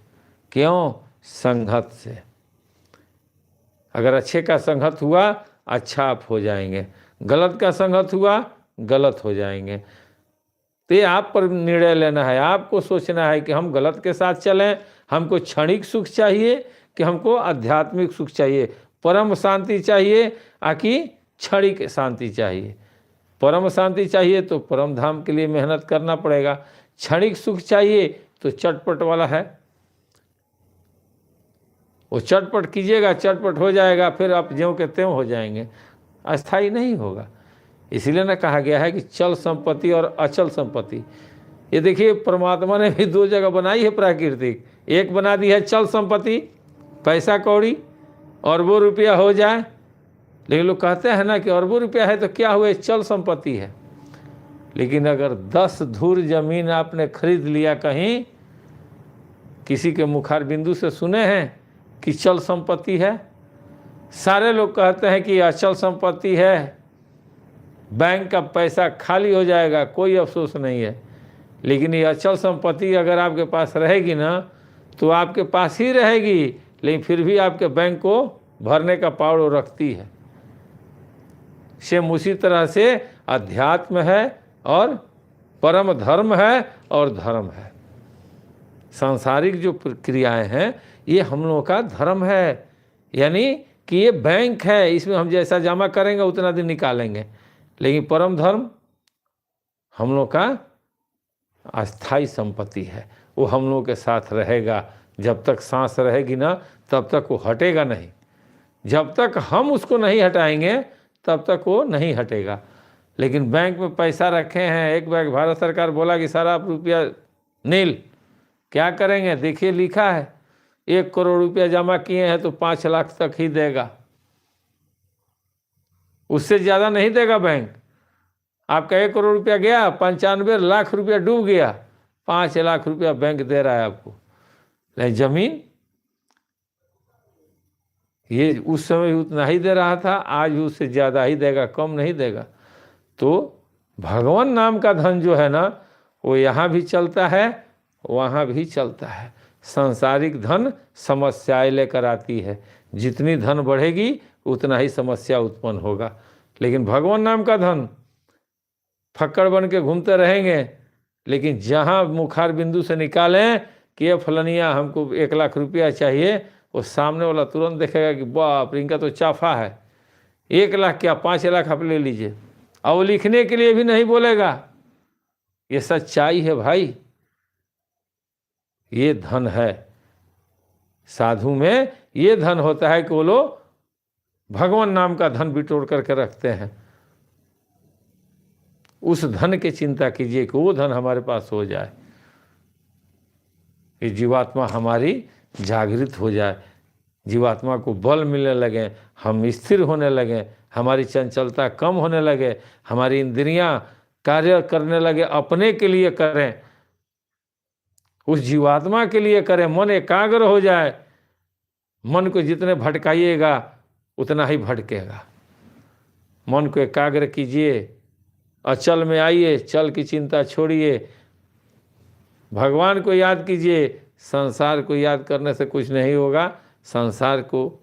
क्यों? संगत से। अगर अच्छे का संगत हुआ अच्छा आप हो जाएंगे, गलत का संगत हुआ गलत हो जाएंगे। तो ये आप पर निर्णय लेना है, आपको सोचना है कि हम गलत के साथ चलें, हमको क्षणिक सुख चाहिए कि हमको आध्यात्मिक सुख चाहिए, परम शांति चाहिए, आकि क्षणिक शांति चाहिए। परम शांति चाहिए तो परम धाम के लिए मेहनत करना पड़ेगा। क्षणिक सुख चाहिए तो चटपट वाला है, वो चटपट कीजिएगा, चटपट हो जाएगा, फिर आप ज्यों के त्यों हो जाएंगे, अस्थाई नहीं होगा। इसीलिए ना कहा गया है कि चल संपत्ति और अचल संपत्ति। ये देखिए परमात्मा ने भी दो जगह बनाई है प्राकृतिक। एक बना दी है चल संपत्ति, पैसा कौड़ी, अरबों रुपया हो जाए, लेकिन लोग कहते हैं ना कि अरबों रुपया है तो क्या हुआ, चल संपत्ति है। लेकिन अगर 10 धूर जमीन आपने खरीद लिया कहीं, किसी के मुखार बिंदु से सुने हैं कि चल संपत्ति है? सारे लोग कहते हैं कि अचल संपत्ति है, बैंक का पैसा खाली हो जाएगा, कोई अफसोस नहीं है। लेकिन ये अचल संपत्ति अगर आपके पास रहेगी ना तो आपके पास ही रहेगी, लेकिन फिर भी आपके बैंक को भरने का पावर रखती है। सेम उसी तरह से अध्यात्म है और परम धर्म है और धर्म है। सांसारिक जो प्रक्रियाएं हैं ये हम लोगों का धर्म है, यानी कि ये बैंक है, इसमें हम जैसा जमा करेंगे उतना दिन निकालेंगे। लेकिन परम धर्म हम लोग का अस्थाई संपत्ति है, वो हम लोग के साथ रहेगा। जब तक सांस रहेगी ना तब तक वो हटेगा नहीं, जब तक हम उसको नहीं हटाएंगे तब तक वो नहीं हटेगा। लेकिन बैंक में पैसा रखे हैं, एक बैग भारत सरकार बोला कि सारा रुपया नील, क्या करेंगे? देखिए लिखा है 1 करोड़ रुपया जमा किए हैं तो 5 लाख तक ही देगा, उससे ज़्यादा नहीं देगा बैंक। आपका 1 करोड़ रुपया गया, 95 लाख रुपया डूब गया, 5 लाख रुपया बैंक दे रहा है आपको। लेकिन जमीन ये उस समय उतना ही दे रहा था, आज भी उससे ज़्यादा ही देगा, कम नहीं देगा। तो भगवान नाम का धन जो है ना वो यहाँ भी चलता है वहाँ भी चलता है। सांसारिक धन समस्याएं लेकर आती है, जितनी धन बढ़ेगी उतना ही समस्या उत्पन्न होगा। लेकिन भगवान नाम का धन फक्कड़ बन के घूमते रहेंगे, लेकिन जहाँ मुखार बिंदु से निकालें कि ये फलनिया हमको 1 लाख रुपया चाहिए, वो सामने वाला तुरंत देखेगा कि बाप इनका तो चाफा है, 1 लाख क्या 5 लाख आप ले लीजिए, और वो लिखने के लिए भी नहीं बोलेगा। ये सच्चाई है भाई, ये धन है। साधु में ये धन होता है कि वो लोग भगवान नाम का धन बिटोर करके रखते हैं। उस धन की चिंता कीजिए कि वो धन हमारे पास हो जाए, कि जीवात्मा हमारी जागृत हो जाए, जीवात्मा को बल मिलने लगे, हम स्थिर होने लगे, हमारी चंचलता कम होने लगे, हमारी इंद्रियां कार्य करने लगे, अपने के लिए करें, उस जीवात्मा के लिए करें, मन एकाग्र हो जाए। मन को जितने भटकाइएगा उतना ही भटकेगा। मन को एकाग्र कीजिए, अचल में आइए, चल की चिंता छोड़िए, भगवान को याद कीजिए। संसार को याद करने से कुछ नहीं होगा, संसार को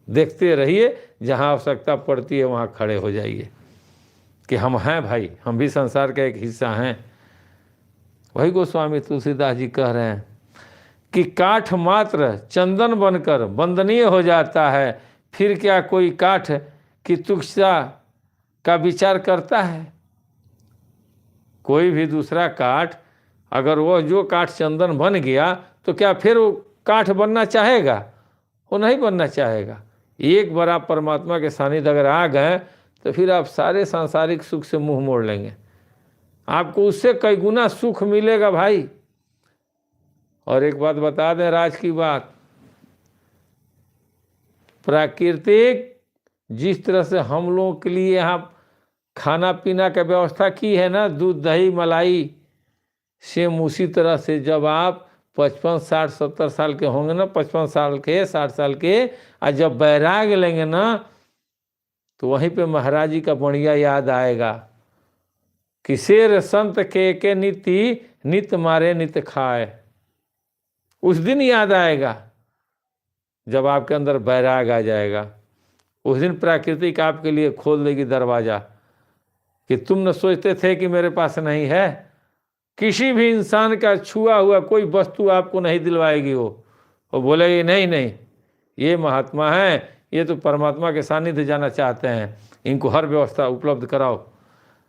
देखते रहिए, जहाँ आवश्यकता पड़ती है वहाँ खड़े हो जाइए कि हम हैं भाई, हम भी संसार का एक हिस्सा हैं। वही गोस्वामी तुलसीदास जी कह रहे हैं कि काठ मात्र चंदन बनकर वंदनीय हो जाता है, फिर क्या कोई काठ की तुच्छता का विचार करता है। कोई भी दूसरा काठ, अगर वो जो काठ चंदन बन गया तो क्या फिर वो काठ बनना चाहेगा? वो नहीं बनना चाहेगा। एक बार आप परमात्मा के सानिध्य अगर आ गए तो फिर आप सारे सांसारिक सुख से मुंह मोड़ लेंगे, आपको उससे कई गुना सुख मिलेगा भाई। और एक बात बता दें, राज की बात, प्राकृतिक जिस तरह से हम लोगों के लिए यहाँ खाना पीना का व्यवस्था की है ना, दूध दही मलाई, सेम उसी तरह से जब आप 55 60 70 साल के होंगे ना, 55 साल के 60 साल के, और जब बैराग लेंगे ना तो वहीं पे महाराज जी का बढ़िया याद आएगा कि शेर संत के नीति नित मारे नित खाए। उस दिन याद आएगा जब आपके अंदर बैराग आ जाएगा। उस दिन प्राकृतिक आपके लिए खोल देगी दरवाज़ा कि तुम न सोचते थे कि मेरे पास नहीं है। किसी भी इंसान का छुआ हुआ कोई वस्तु आपको नहीं दिलवाएगी वो बोलेगी नहीं नहीं, ये महात्मा हैं, ये तो परमात्मा के सानिध्य जाना चाहते हैं, इनको हर व्यवस्था उपलब्ध कराओ।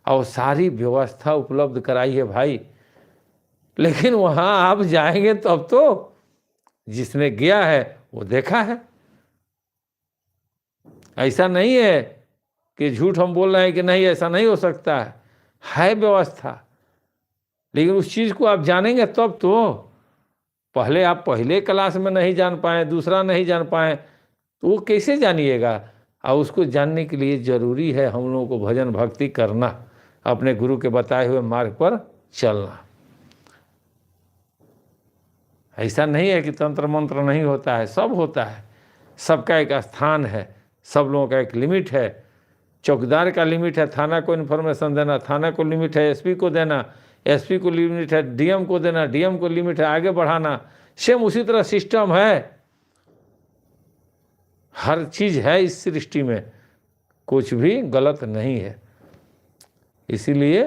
और सारी व्यवस्था उपलब्ध कराई है भाई। लेकिन वहाँ आप जाएंगे तो अब तो जिसने गया है वो देखा है। ऐसा नहीं है कि झूठ हम बोल रहे हैं कि नहीं ऐसा नहीं हो सकता है व्यवस्था। लेकिन उस चीज़ को आप जानेंगे तब तो। पहले आप पहले क्लास में नहीं जान पाए, दूसरा नहीं जान पाए, तो वो कैसे जानिएगा। और उसको जानने के लिए ज़रूरी है हम लोगों को भजन भक्ति करना, अपने गुरु के बताए हुए मार्ग पर चलना। ऐसा नहीं है कि तंत्र मंत्र नहीं होता है, सब होता है। सबका एक स्थान है, सब लोगों का एक लिमिट है। चौकीदार का लिमिट है थाना को इन्फॉर्मेशन देना, थाना को लिमिट है एसपी को देना, एसपी को लिमिट है डीएम को देना, डीएम को लिमिट है आगे बढ़ाना। सेम उसी तरह सिस्टम है, हर चीज़ है इस सृष्टि में, कुछ भी गलत नहीं है। इसीलिए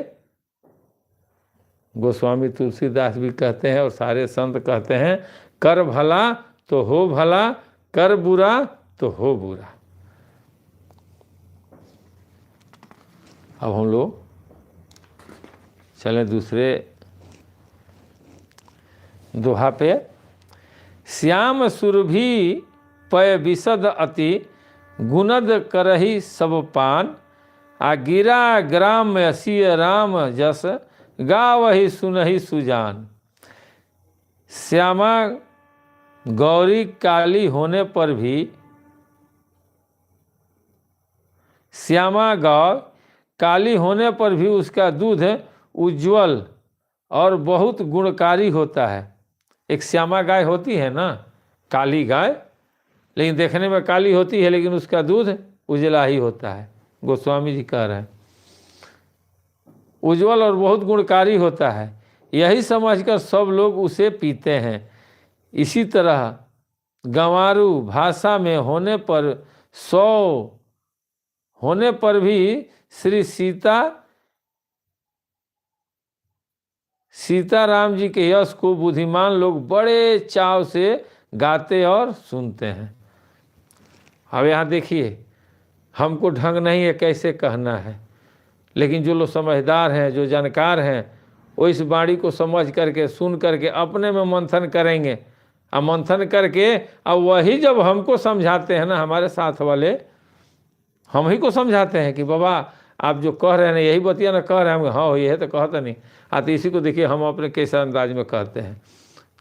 गोस्वामी तुलसीदास भी कहते हैं और सारे संत कहते हैं, कर भला तो हो भला, कर बुरा तो हो बुरा। अब हम लोग चलें दूसरे दोहा पे। श्याम सुरभि पय विशद अति, गुनद करही सब पान, आ गिरा ग्राम असिय राम जस, गावहि सुनहि सुजान। श्यामा गौरी काली होने पर भी, श्यामा गौ काली होने पर भी उसका दूध उज्ज्वल और बहुत गुणकारी होता है। एक श्यामा गाय होती है ना, काली गाय, लेकिन देखने में काली होती है, लेकिन उसका दूध उजला ही होता है। गोस्वामी जी कह रहे हैं उज्ज्वल और बहुत गुणकारी होता है, यही समझकर सब लोग उसे पीते हैं। इसी तरह गंवारू भाषा में होने पर 100 होने पर भी श्री सीताराम जी के यश को बुद्धिमान लोग बड़े चाव से गाते और सुनते हैं। अब यहाँ देखिए, हमको ढंग नहीं है कैसे कहना है, लेकिन जो लोग समझदार हैं, जो जानकार हैं, वो इस वाणी को समझ करके, सुन करके अपने में मंथन करेंगे। और मंथन करके अब वही जब हमको समझाते हैं ना, हमारे साथ वाले हम ही को समझाते हैं कि बाबा आप जो कह रहे हैं ना, यही बतिया ना कह रहे हैं हम, हाँ ये है तो कहता नहीं। तो इसी को देखिए हम अपने कैसे अंदाज में कहते हैं।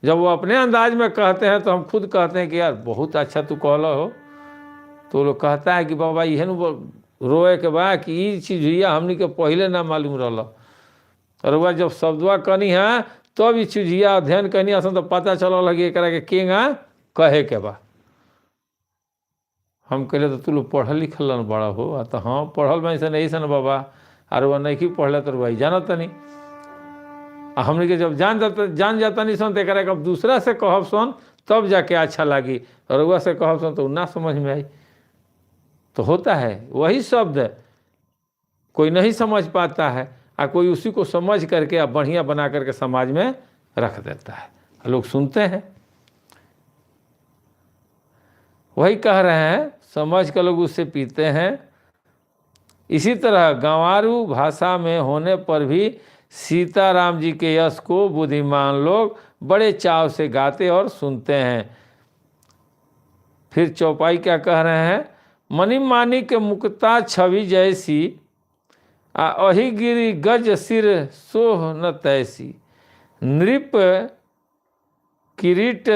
जब वो अपने अंदाज में कहते हैं तो हम खुद कहते हैं कि यार बहुत अच्छा तू कहला हो। तो लोग कहता है कि बाबा यह रोए के बा कि ये चीज़ हुआ हमनी के पहले ना मालूम रहा, और वह जब शब्दवा कनी है तब ये चीज़ अध्ययन कनी असन तो पता चल लगे एक के केगा कहे के बा। हम कहले तो तू लोग पढ़ल लिखल न बड़ा हो। तो हाँ पढ़ल मैं ऐसा नहीं सन बाबा, और वह नहीं पढ़ले तो वही जानता नहीं। हमने के जब जान जाता नहीं सन, तो अब दूसरा से कहब सन तब जाके अच्छा लगी, और वह से कहब सन तो ना समझ में आई। तो होता है वही शब्द कोई नहीं समझ पाता है, और कोई उसी को समझ करके अब बढ़िया बना करके समाज में रख देता है, लोग सुनते हैं। वही कह रहे हैं, समझ कर लोग उससे पीते हैं। इसी तरह गंवारू भाषा में होने पर भी सीताराम जी के यश को बुद्धिमान लोग बड़े चाव से गाते और सुनते हैं। फिर चौपाई क्या कह रहे हैं, मणि माणिक मुक्ता छवि जैसी, अहि गिरी गज सिर सोह न तैसी, नृप किरीट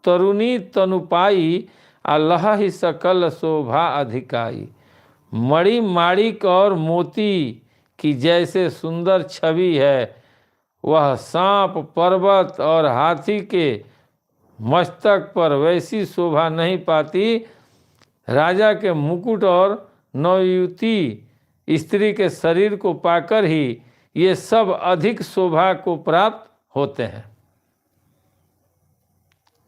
तरुणी तनुपाई, लह सकल शोभा अधिकाई। मणि माणिक और मोती की जैसे सुंदर छवि है, वह सांप पर्वत और हाथी के मस्तक पर वैसी शोभा नहीं पाती। राजा के मुकुट और नवयुवती स्त्री के शरीर को पाकर ही ये सब अधिक शोभा को प्राप्त होते हैं।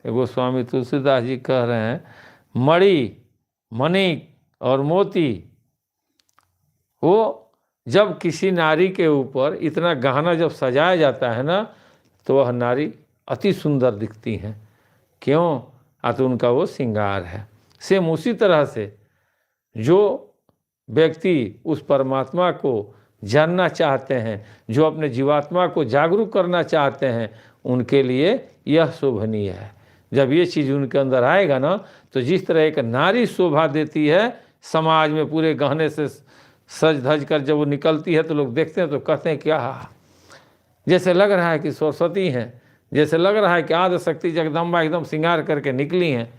गोस्वामी तुलसीदास जी कह रहे हैं, मणि मणिक और मोती, वो जब किसी नारी के ऊपर इतना गहना जब सजाया जाता है ना, तो वह नारी अति सुंदर दिखती हैं। क्यों? तो उनका वो श्रृंगार है। सेम उसी तरह से जो व्यक्ति उस परमात्मा को जानना चाहते हैं, जो अपने जीवात्मा को जागरूक करना चाहते हैं, उनके लिए यह शोभनीय है। जब ये चीज़ उनके अंदर आएगा ना, तो जिस तरह एक नारी शोभा देती है समाज में, पूरे गहने से सज धज कर जब वो निकलती है तो लोग देखते हैं तो कहते हैं क्या, जैसे लग रहा है कि सरस्वती हैं, जैसे लग रहा है कि आदिशक्ति जगदम्बा एकदम श्रृंगार करके निकली हैं।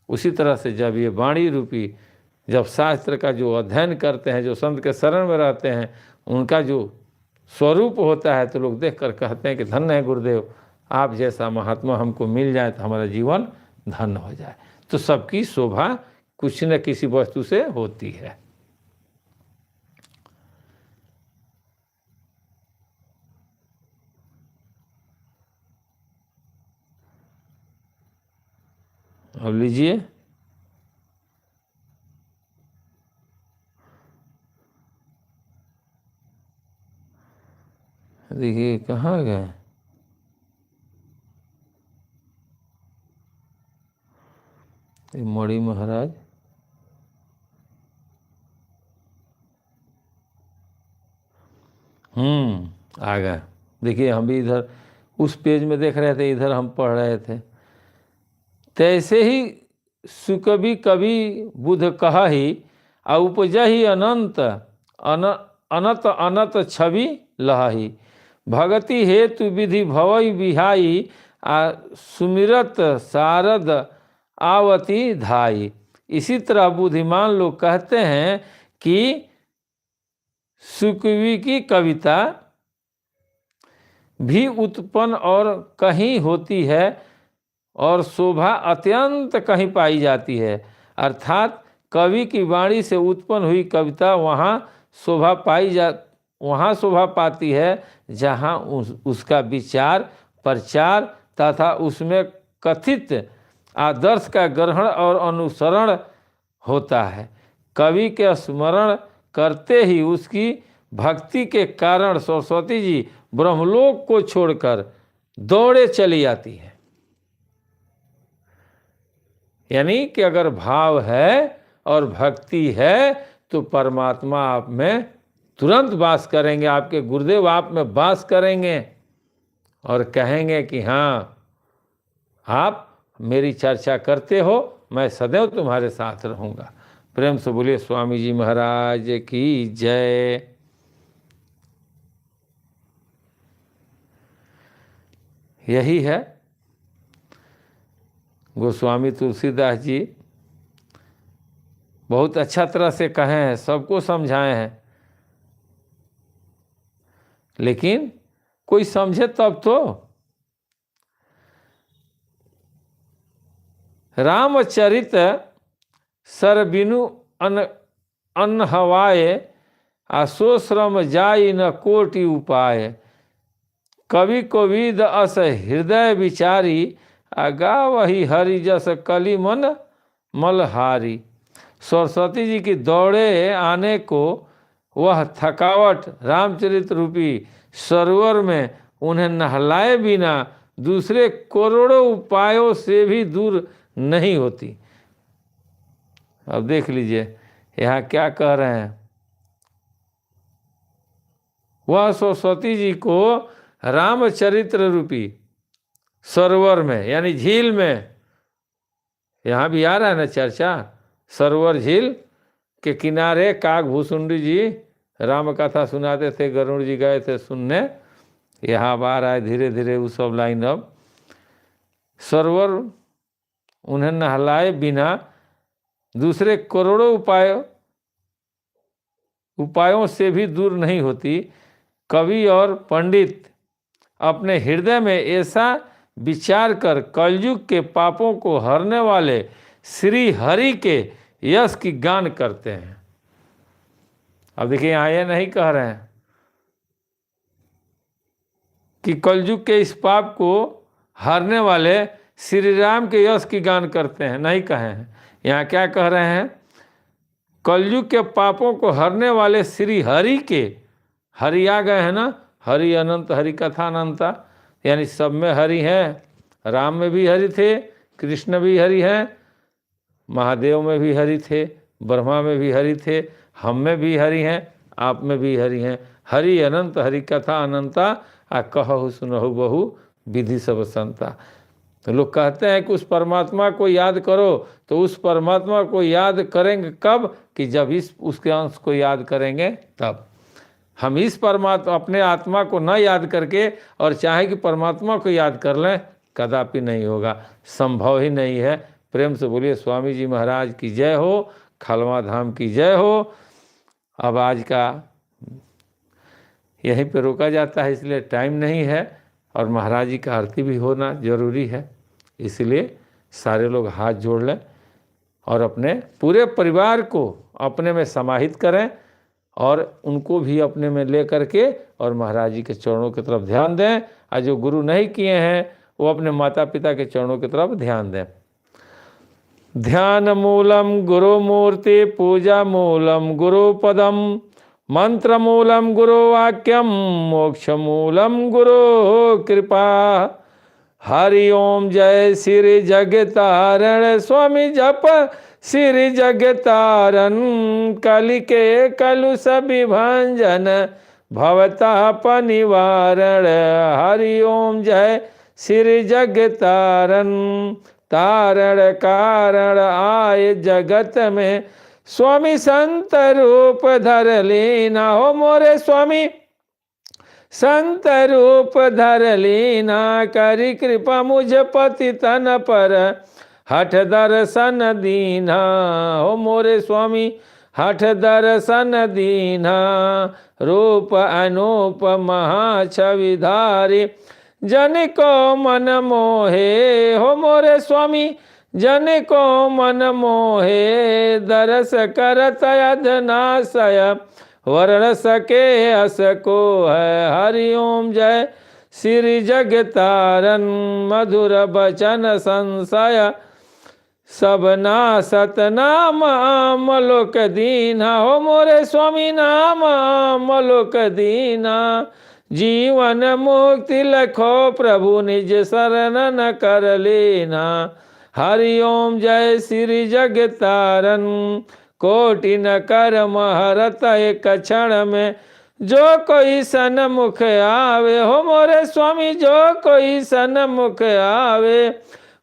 उसी तरह से जब ये वाणी रूपी, जब शास्त्र का जो अध्ययन करते हैं, जो संत के शरण में रहते हैं, उनका जो स्वरूप होता है, तो लोग देखकर कहते हैं कि धन्य है गुरुदेव, आप जैसा महात्मा हमको मिल जाए तो हमारा जीवन धन्य हो जाए। तो सबकी शोभा कुछ न किसी वस्तु से होती है। अब लीजिए, देखिए कहाँ गए, मणि महाराज, आ गए। देखिए हम भी इधर उस पेज में देख रहे थे, इधर हम पढ़ रहे थे। तैसे ही सुकवि कवि बुध कहाही, उपजहि अनंत अनत अनत छवि लहाही। भगति हेतु विधि भवई बिहाई, सुमिरत शारद आवती धाई। इसी तरह बुद्धिमान लोग कहते हैं कि सुकवि की कविता भी उत्पन्न और कहीं होती है और शोभा अत्यंत कहीं पाई जाती है। अर्थात कवि की वाणी से उत्पन्न हुई कविता वहाँ शोभा पाती है जहाँ उसका विचार प्रचार तथा उसमें कथित आदर्श का ग्रहण और अनुसरण होता है। कवि के स्मरण करते ही उसकी भक्ति के कारण सरस्वती जी ब्रह्मलोक को छोड़कर दौड़े चली आती है। यानी कि अगर भाव है और भक्ति है तो परमात्मा आप में तुरंत वास करेंगे, आपके गुरुदेव आप में वास करेंगे और कहेंगे कि हाँ, आप मेरी चर्चा करते हो, मैं सदैव तुम्हारे साथ रहूँगा। प्रेम से बोलिए स्वामी जी महाराज की जय। यही है गोस्वामी तुलसीदास जी बहुत अच्छा तरह से कहे हैं, सबको समझाए हैं, लेकिन कोई समझे तब तो। रामचरित सरबिनु अनहवाए, सो श्रम जाई न कोटि उपाय। कवि कोविद अस हृदय विचारी, गावही हरि जस कली मन मलहारी। सरस्वती जी की दौड़े आने को वह थकावट रामचरित रूपी सरोवर में उन्हें नहलाए बिना दूसरे करोड़ों उपायों से भी दूर नहीं होती। अब देख लीजिए यहाँ क्या कह रहे हैं, वह सरस्वती जी को रामचरित्र रूपी सरोवर में यानी झील में, यहाँ भी आ रहा है ना चर्चा, सरोवर झील के किनारे काकभूषुंडी जी राम कथा सुनाते थे, गरुड़ जी गए थे सुनने, यहाँ अब आ रहा है धीरे धीरे वो सब लाइन। अब सरोवर उन्हें नहलाए बिना दूसरे करोड़ों उपायों से भी दूर नहीं होती। कवि और पंडित अपने हृदय में ऐसा विचार कर कलयुग के पापों को हरने वाले श्री हरि के यश की गान करते हैं। अब देखिए यहाँ ये नहीं कह रहे हैं कि कलयुग के इस पाप को हरने वाले श्री राम के यश की गान करते हैं, नहीं कहे हैं। यहाँ क्या कह रहे हैं, कलयुग के पापों को हरने वाले श्री हरि के, हरि आ गए हैं ना, हरि अनंत हरि कथा अनंता, यानी सब में हरि हैं। राम में भी हरि थे, कृष्ण भी हरि हैं, महादेव में भी हरि थे, ब्रह्मा में भी हरि थे, हम में भी हरि हैं, आप में भी हरि हैं। हरि अनंत, हरि कथा अनंता, आ कहु सुनहु बहु विधि सब संता। तो लोग कहते हैं कि उस परमात्मा को याद करो, तो उस परमात्मा को याद करेंगे कब? कि जब उसके अंश को याद करेंगे तब। हम इस परमात्मा, अपने आत्मा को न याद करके और चाहे कि परमात्मा को याद कर लें, कदापि नहीं होगा, संभव ही नहीं है। प्रेम से बोलिए स्वामी जी महाराज की जय हो, खलवा धाम की जय हो। अब आज का यहीं पे रोका जाता है, इसलिए टाइम नहीं है, और महाराज जी का आरती भी होना जरूरी है, इसलिए सारे लोग हाथ जोड़ लें और अपने पूरे परिवार को अपने में समाहित करें और उनको भी अपने में ले करके और महाराज जी के चरणों की तरफ ध्यान दें। और जो गुरु नहीं किए हैं वो अपने माता पिता के चरणों की तरफ ध्यान दें। ध्यान मूलम गुरु मूर्ति, पूजा मूलम गुरु पदम, मंत्र मूलम गुरु वाक्यम, मोक्ष मूलम गुरु कृपा। हरि ओम जय श्री जगतारण, स्वामी जप श्री जगतारण, कलिके कलुष विभंजन, भवताप निवारण। हरि ओम जय श्री जगतारण, तारण कारण आए जगत में, स्वामी संत रूप धर लेना। हो मोरे स्वामी संत रूप धर लेना, करी कृपा मुझ पति तन पर, हठ दर्शन दीना। हो मोरे स्वामी हठ दर्शन दीना, रूप अनूप महाछविधारी, जन को मन मोहे। हो मोरे स्वामी जन को मन मोहे, दरस करत अधनाशय, वर्ण सके अस को है। हरि ओम जय श्री जगतारण, मधुर बचन संशय, सबना सतनाम मलोक दीना। हो मोरे स्वामी नाम मलोक दीना, जीवन मुक्ति लखो प्रभु निज शरण न कर लेना। हरि ओम जय श्री जगतारण, कोटि न कर्म हरत एक क्षण में, जो कोई सन्मुख आवे। हो मोरे स्वामी जो कोई सन्मुख आवे,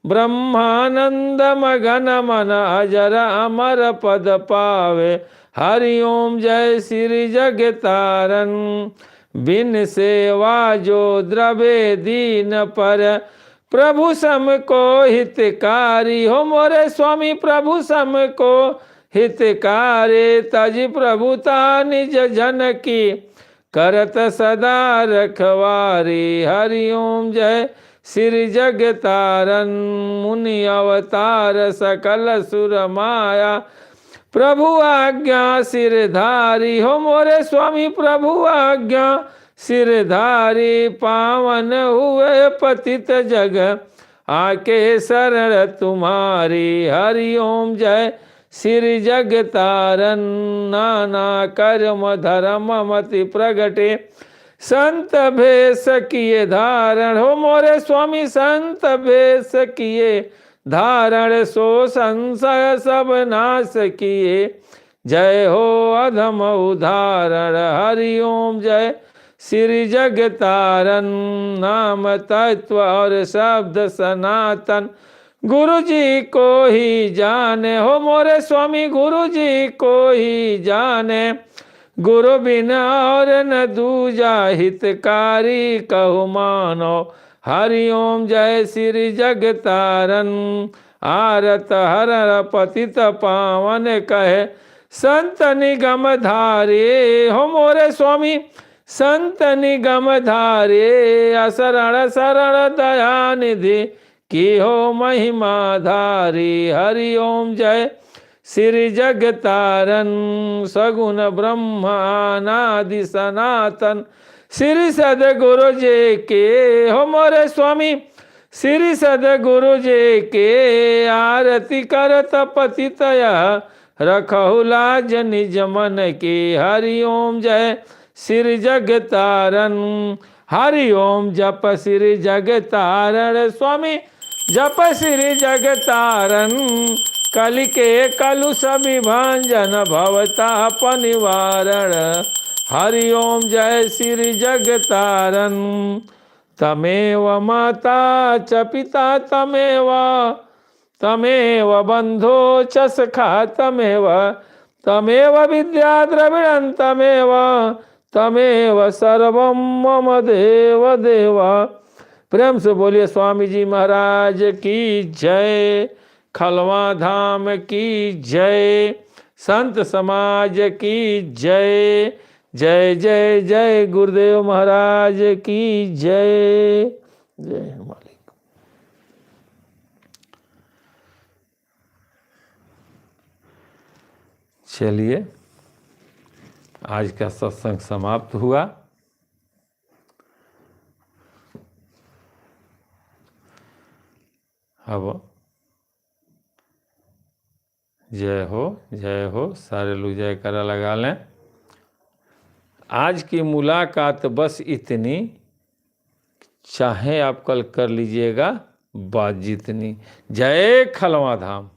ब्रह्मानंद मगन मन अजर अमर पद पावे। हरि ओम जय श्री जगतारण, बिन सेवा जो द्रवे दीन पर, प्रभु सम को हितकारी। हो मोरे स्वामी प्रभु सम को हितकारी, तज प्रभुता निज जन की, करत सदा रखवारी। हरि ओम जय श्री जगतारण, मुनि अवतार सकल सुर माया, प्रभु आज्ञा सिरधारी। हो मोरे स्वामी प्रभु आज्ञा सिरधारी, पावन हुए पतित जग आके शरण तुम्हारी। हरि ओम जय श्री जगतारण, नाना कर्म धर्म मति प्रगटे, संत भेष किए धारण। हो मोरे स्वामी संत भेष किए धारण, सो संशय सब नाश किए, जय हो अधम उदाहरण। हरि ओम जय श्री जगतारण, नाम तत्व और शब्द सनातन, गुरु जी को ही जाने। हो मोरे स्वामी गुरु जी को ही जाने, गुरु बिना और न दूजा हितकारी, कहु मानो। हरि ओम जय श्री जगतारण, आरत हर पतित पावन कहे, संत निगम धारे। हो मोरे स्वामी संत निगम धारे, असरण शरण दया निधि, की हो महिमा धारी। हरि ओम जय श्री जगतारण, सगुण ब्रह्मानादि सनातन, श्री सदगुरु जी के। हो मोरे स्वामी श्री सदगुरु जी के, आरती करत पतित रखहु लाज निज मन की। हरि ओम जय श्री जगतारण, हरि ओम जप श्री जगतारण, स्वामी जप श्री जगतारण, कलिके कलुष विभंजन भवताप निवारण। हरि ओम जय श्री जगतारण। तमेव माता च पिता तमेव बंधो च सखा तमेव विद्या द्रविणं तमेव सर्वं मम देव देवा। प्रेम से बोलिए स्वामी जी महाराज की जय, खलवा धाम की जय, संत समाज की जय। जय जय जय गुरुदेव महाराज की जय। जय मालिक। चलिए, आज का सत्संग समाप्त हुआ। अब जय हो, सारे लोग जयकारा लगा लें। आज की मुलाकात बस इतनी, चाहे आप कल कर लीजिएगा बात जितनी। जय खलवा धाम।